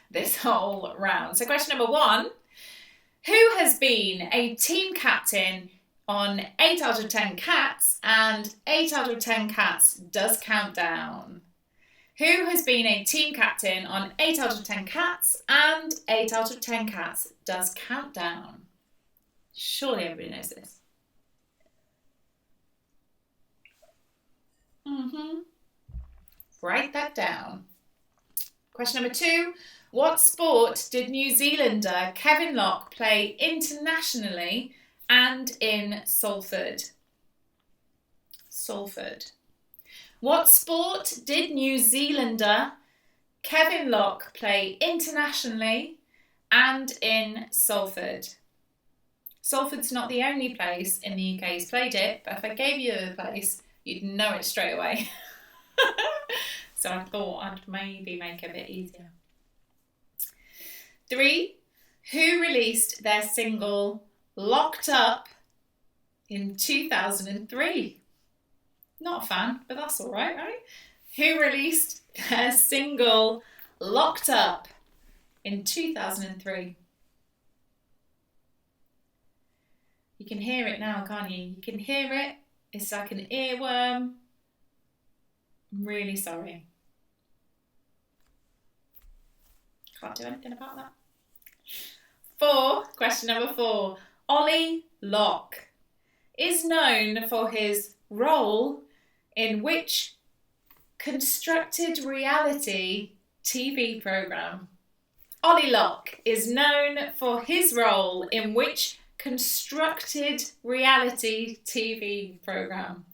this whole round. So question number 1. Who has been a team captain on 8 out of 10 Cats and 8 out of 10 Cats Does Count Down? Who has been a team captain on 8 out of 10 Cats and 8 out of 10 Cats does Countdown? Surely everybody knows this. Write that down. Question number 2. What sport did New Zealander Kevin Locke play internationally and in Salford? Salford. What sport did New Zealander Kevin Locke play internationally and in Salford? Salford's not the only place in the UK he's played it, but if I gave you the place, you'd know it straight away. So I thought I'd maybe make it a bit easier. 3. Who released their single Locked Up in 2003? Not a fan, but that's all right, right? Who released their single Locked Up in 2003? You can hear it now, can't you? You can hear it. It's like an earworm. I'm really sorry. Can't do anything about that. 4. Question number 4. Ollie Locke is known for his role in which constructed reality TV programme? Ollie Locke is known for his role in which constructed reality TV programme?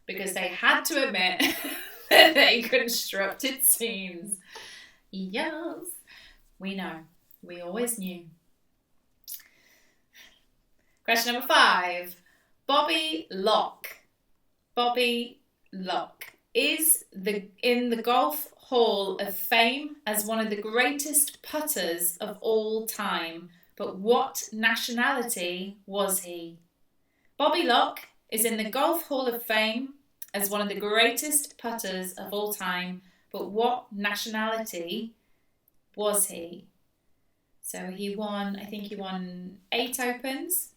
Because they had to admit that they constructed scenes. Yes, we know. We always knew. Question number 5. Bobby Locke. Bobby Locke is in the Golf Hall of Fame as one of the greatest putters of all time. But what nationality was he? Bobby Locke is in the Golf Hall of Fame as one of the greatest putters of all time. But what nationality was he? So he won, I think he won 8 Opens,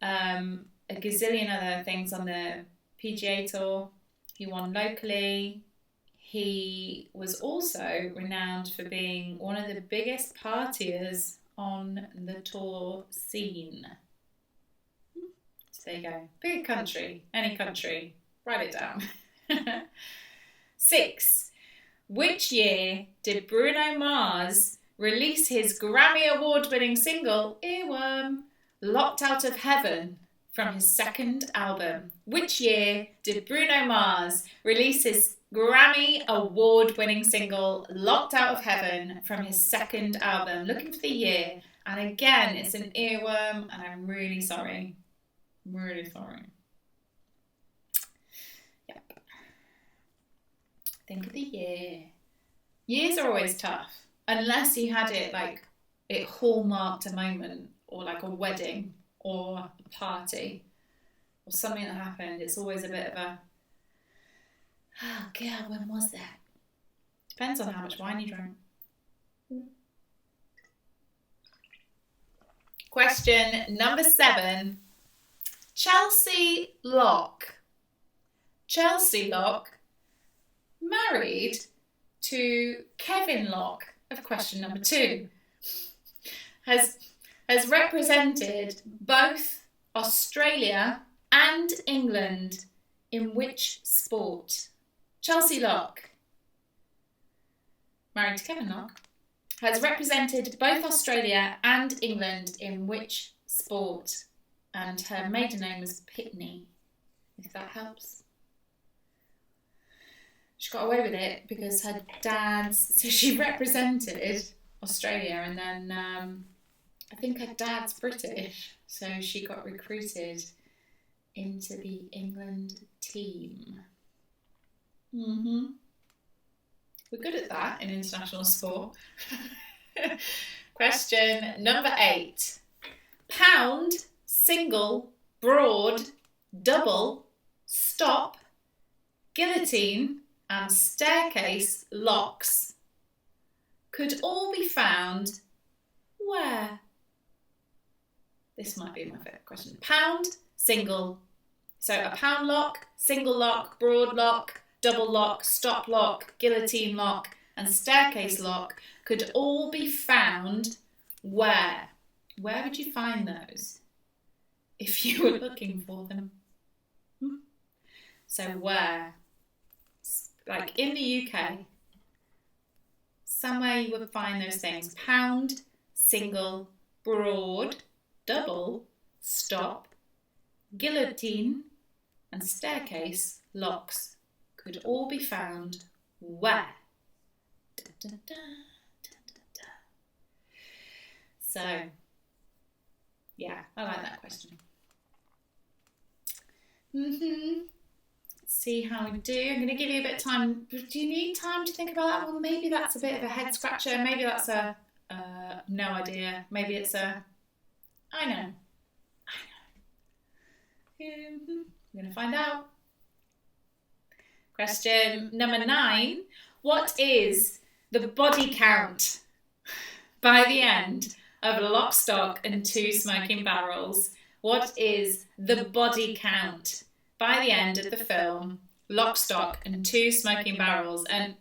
a gazillion other things on the PGA Tour. He won locally. He was also renowned for being one of the biggest partiers on the tour scene. So there you go. Big country, any country. Write it down. 6. Which year did Bruno Mars release his Grammy Award-winning single, Earworm, Locked Out of Heaven, from his second album? Which year did Bruno Mars release his Grammy Award-winning single, Locked Out of Heaven, from his second album? Looking for the year. And again, it's an earworm, and I'm really sorry. I'm really sorry. Yep. Think of the year. Years are always tough. Unless you had it like it hallmarked a moment, or like a wedding, or a party, or something that happened. It's always a bit of a, oh God, when was that? Depends on how much wine you drank. Question number 7. Chelsea Locke. Chelsea Locke married to Kevin Locke of question number 2. Has represented both Australia and England in which sport? Chelsea Locke, married to Kevin Locke, has represented both Australia and England in which sport? And her maiden name was Pitney, if that helps. She got away with it because her dad's, so she represented Australia, and then I think her dad's British, so she got recruited into the England team. We're good at that in international sport. Question number 8. Pound, single, broad, double, stop, guillotine, and staircase locks could all be found where? This might be my favourite question. Pound, single. So a pound lock, single lock, broad lock, double lock, stop lock, guillotine lock, and staircase lock could all be found where? Where would you find those if you were looking for them? So where? Like in the UK, somewhere you would find those things. Pound, single, broad, double, stop, guillotine, and staircase locks could all be found where? Da, da, da, da, da, da. So, yeah, I like that question. See how we do. I'm going to give you a bit of time. Do you need time to think about that? Well, maybe that's a bit of a head scratcher. Maybe that's a no idea. Maybe it's a I know. We're going to find out. Question number 9. What is the body count by the end of Lock, Stock and Two Smoking Barrels? What is the body count by the end of the film Lock, Stock and Two Smoking Barrels? And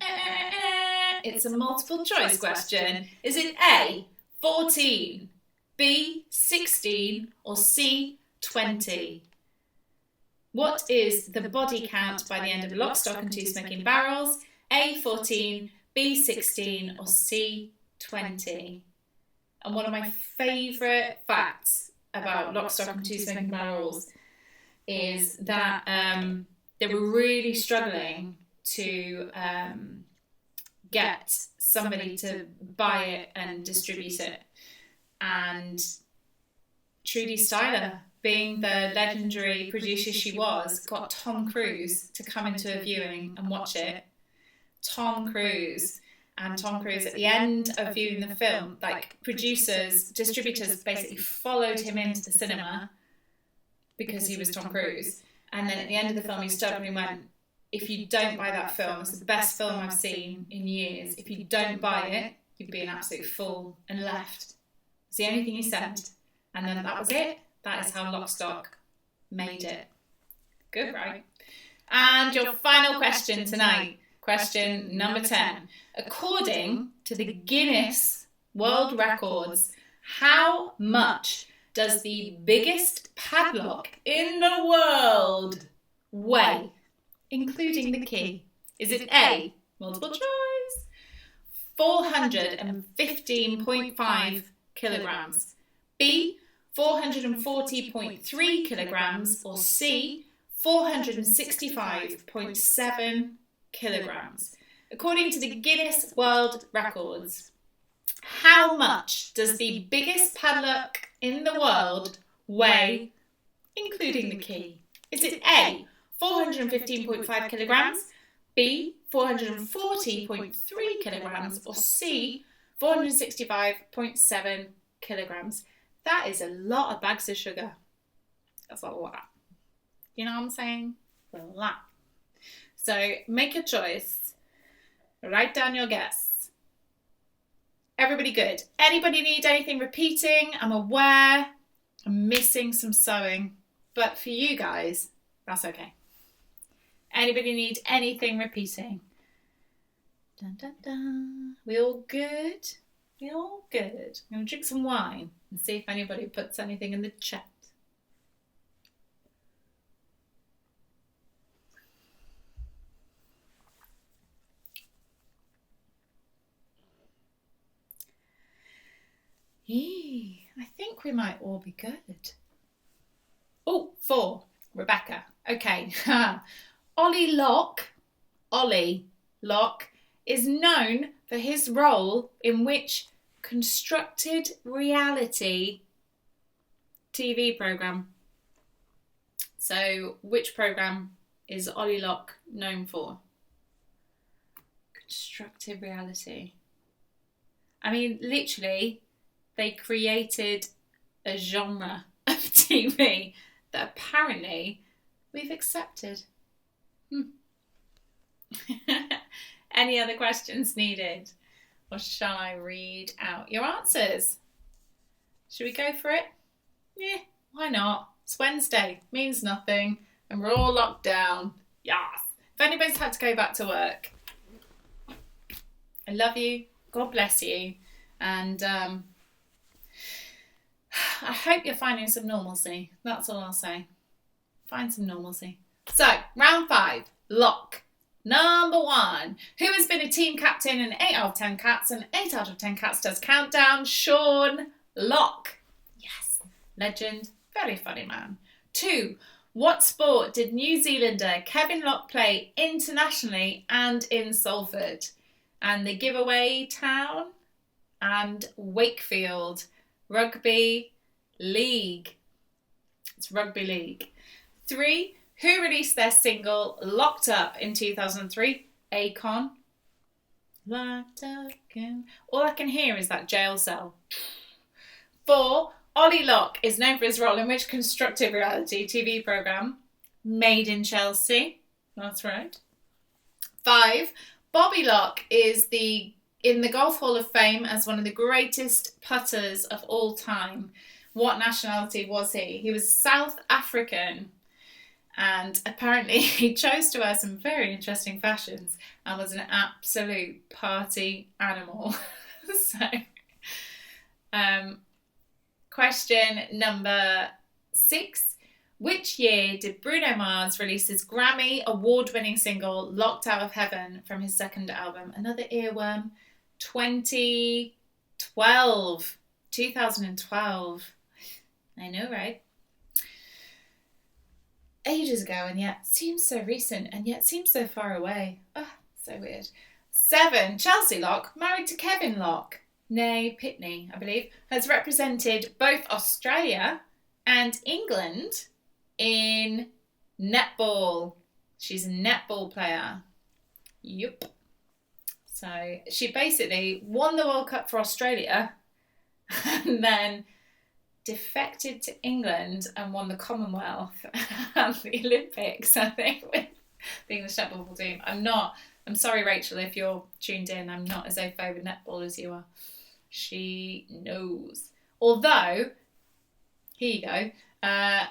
it's a multiple choice question. Is it A, 14, B, 16, or C, 20? What is the body count by the end of Lock, Stock and Two Smoking Barrels? A, 14, B, 16, or C, 20? And one of my favourite facts about Lock, Stock and Two Smoking Barrels is that they were really struggling to get somebody to buy it and distribute it. And Trudy Styler, being the legendary producer she was, got Tom Cruise to come into a viewing and watch it. Tom Cruise at the end of viewing the film, like distributors basically followed him into the cinema because he was Tom Cruise. And then at the end of the film, he stood up and he went, if you don't buy that film, it's the best film I've seen in years. If you don't buy it, you'd be an absolute fool, and left. It's the only thing he said. And then that was it. That is how Lock, Stock made it. Good, right? And your final question tonight, question number 10. According to the Guinness World Records, how much does the biggest padlock in the world weigh, including the key? Is it A, multiple choice, 415.5 kilograms, B, 440.3 kilograms, or C, 465.7 kilograms? According to the Guinness World Records, how much does the biggest padlock in the world weigh, including the key? Is it A, 415.5 kilograms, B, 440.3 kilograms, or C, 465.7 kilograms? That is a lot of bags of sugar. That's a lot. You know what I'm saying? A lot. So make your choice. Write down your guess. Everybody good? Anybody need anything repeating? I'm aware I'm missing some sewing, but for you guys, that's okay. Anybody need anything repeating? Dun, dun, dun. We all good? We all good? I'm going to drink some wine and see if anybody puts anything in the chat. I think we might all be good. Oh, 4. Rebecca. Okay. Ollie Locke is known for his role in which constructed reality TV programme? So, which programme is Ollie Locke known for? Constructed reality. I mean, literally, they created a genre of TV that apparently we've accepted. Any other questions needed? Or shall I read out your answers? Should we go for it? Yeah, why not? It's Wednesday, means nothing, and we're all locked down. Yes. If anybody's had to go back to work, I love you. God bless you. And I hope you're finding some normalcy. That's all I'll say. Find some normalcy. So, round 5, lock. Number 1. Who has been a team captain in 8 out of 10 cats and 8 out of 10 cats does countdown? Sean Lock. Yes. Legend. Very funny man. 2. What sport did New Zealander Kevin Lock play internationally and in Salford? And the giveaway town and Wakefield. Rugby league. It's rugby league. 3. Who released their single Locked Up in 2003? Akon. Locked Up again. All I can hear is that jail cell. 4. Ollie Locke is known for his role in which constructive reality TV programme? Made in Chelsea. That's right. 5. Bobby Locke is in the Golf Hall of Fame as one of the greatest putters of all time. What nationality was he? He was South African. And apparently he chose to wear some very interesting fashions and was an absolute party animal. So, question number 6. Which year did Bruno Mars release his Grammy award-winning single Locked Out of Heaven from his second album? Another earworm. 2012. 2012. I know, right? Ages ago, and yet seems so recent, and yet seems so far away. Oh, so weird. 7. Chelsea Lock, married to Kevin Lock, nay Pitney, I believe, has represented both Australia and England in netball. She's a netball player. Yup. So she basically won the World Cup for Australia and then defected to England and won the Commonwealth and the Olympics, I think, with the English netball team. I'm sorry, Rachel, if you're tuned in, I'm not as au fait with netball as you are. She knows. Although, here you go,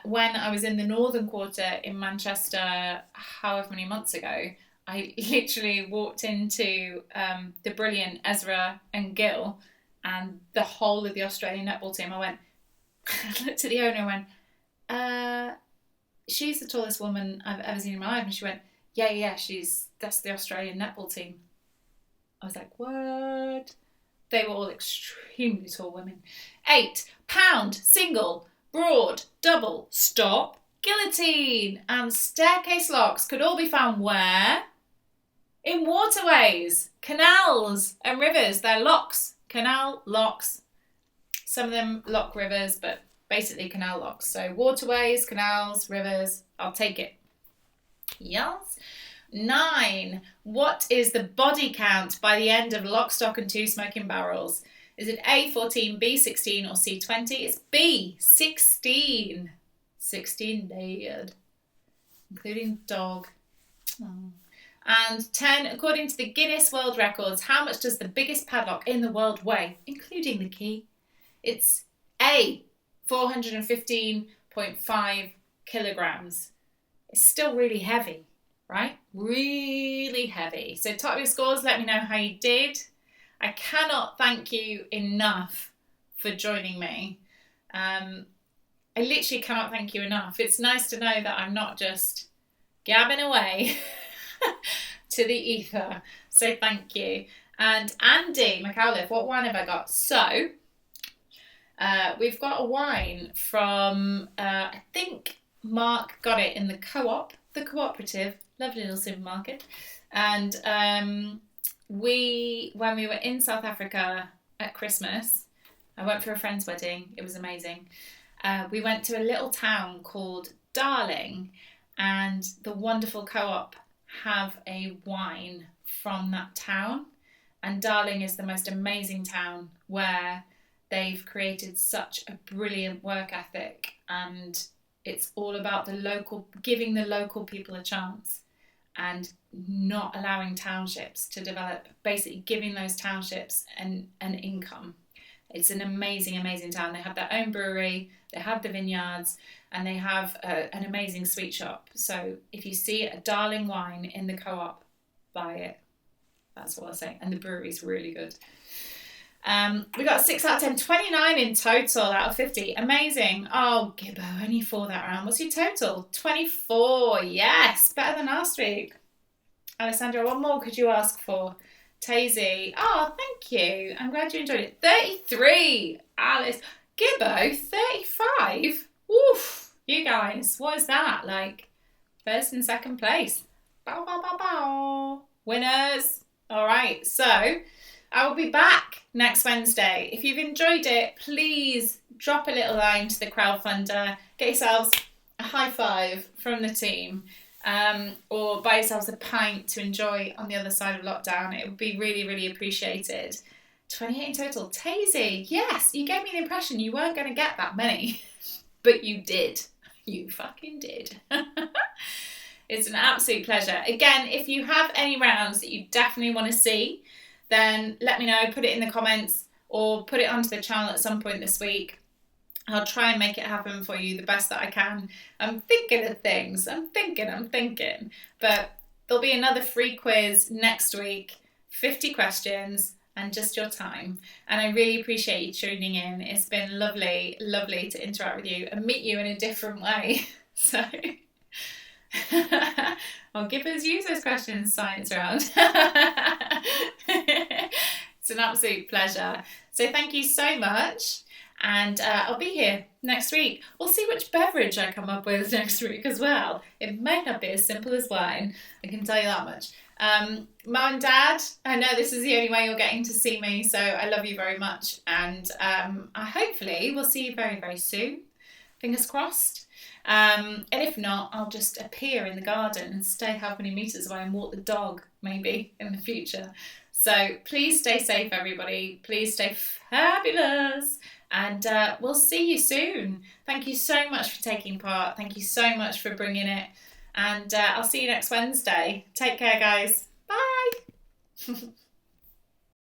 when I was in the Northern Quarter in Manchester, however many months ago, I literally walked into the brilliant Ezra and Gil and the whole of the Australian netball team. I looked at the owner and went, she's the tallest woman I've ever seen in my life. And she went, yeah, that's the Australian netball team. I was like, what? They were all extremely tall women. 8. Pound, single, broad, double, stop, guillotine, and staircase locks could all be found where? In waterways, canals, and rivers. They're locks. Canal locks. Some of them lock rivers, but basically canal locks. So waterways, canals, rivers, I'll take it. Yes. 9. What is the body count by the end of Lock, Stock and Two Smoking Barrels? Is it A, 14, B, 16 or C, 20? It's B, 16. 16 dead, including dog. Oh. And 10, according to the Guinness World Records, how much does the biggest padlock in the world weigh, including the key? It's A, 415.5 kilograms. It's still really heavy, right? Really heavy. So type your scores, let me know how you did. I cannot thank you enough for joining me. I literally cannot thank you enough. It's nice to know that I'm not just gabbing away to the ether. So thank you. And Andy McAuliffe, what wine have I got? So we've got a wine from, I think Mark got it in the Co-op, the Cooperative, lovely little supermarket. And when we were in South Africa at Christmas, I went for a friend's wedding. It was amazing. We went to a little town called Darling, and the wonderful Co-op have a wine from that town. And Darling is the most amazing town where they've created such a brilliant work ethic, and it's all about giving the local people a chance and not allowing townships to develop, basically giving those townships an income. It's an amazing, amazing town. They have their own brewery, they have the vineyards, and they have an amazing sweet shop. So if you see a darling wine in the co-op, buy it. That's what I'll say. And the brewery's really good. We got 6 out of 10, 29 in total out of 50. Amazing. Oh, Gibbo, only 4 that round. What's your total? 24. Yes, better than last week. Alessandra, what more could you ask for? Tazy. Oh, thank you. I'm glad you enjoyed it. 33. Alice. Gibbo, 35. Oof. You guys, what is that? Like, first and second place. Bow, bow, bow, bow. Winners. All right, so I will be back next Wednesday. If you've enjoyed it, please drop a little line to the crowdfunder. Get yourselves a high five from the team. Or buy yourselves a pint to enjoy on the other side of lockdown. It would be really, really appreciated. 28 in total. Tazy, yes, you gave me the impression you weren't going to get that many. But you did. You fucking did. It's an absolute pleasure. Again, if you have any rounds that you definitely want to see, then let me know. Put it in the comments or put it onto the channel at some point this week. I'll try and make it happen for you the best that I can. I'm thinking of things. I'm thinking. But there'll be another free quiz next week. 50 questions and just your time. And I really appreciate you tuning in. It's been lovely, lovely to interact with you and meet you in a different way. So I'll give us users questions science round. It's an absolute pleasure. So thank you so much. And I'll be here next week. We'll see which beverage I come up with next week as well. It may not be as simple as wine, I can tell you that much. Mum and Dad, I know this is the only way you're getting to see me, so I love you very much. And I hopefully will see you very, very soon. Fingers crossed. And if not, I'll just appear in the garden and stay how many metres away and walk the dog, maybe, in the future. So please stay safe, everybody. Please stay fabulous. And we'll see you soon. Thank you so much for taking part. Thank you so much for bringing it. And I'll see you next Wednesday. Take care, guys. Bye.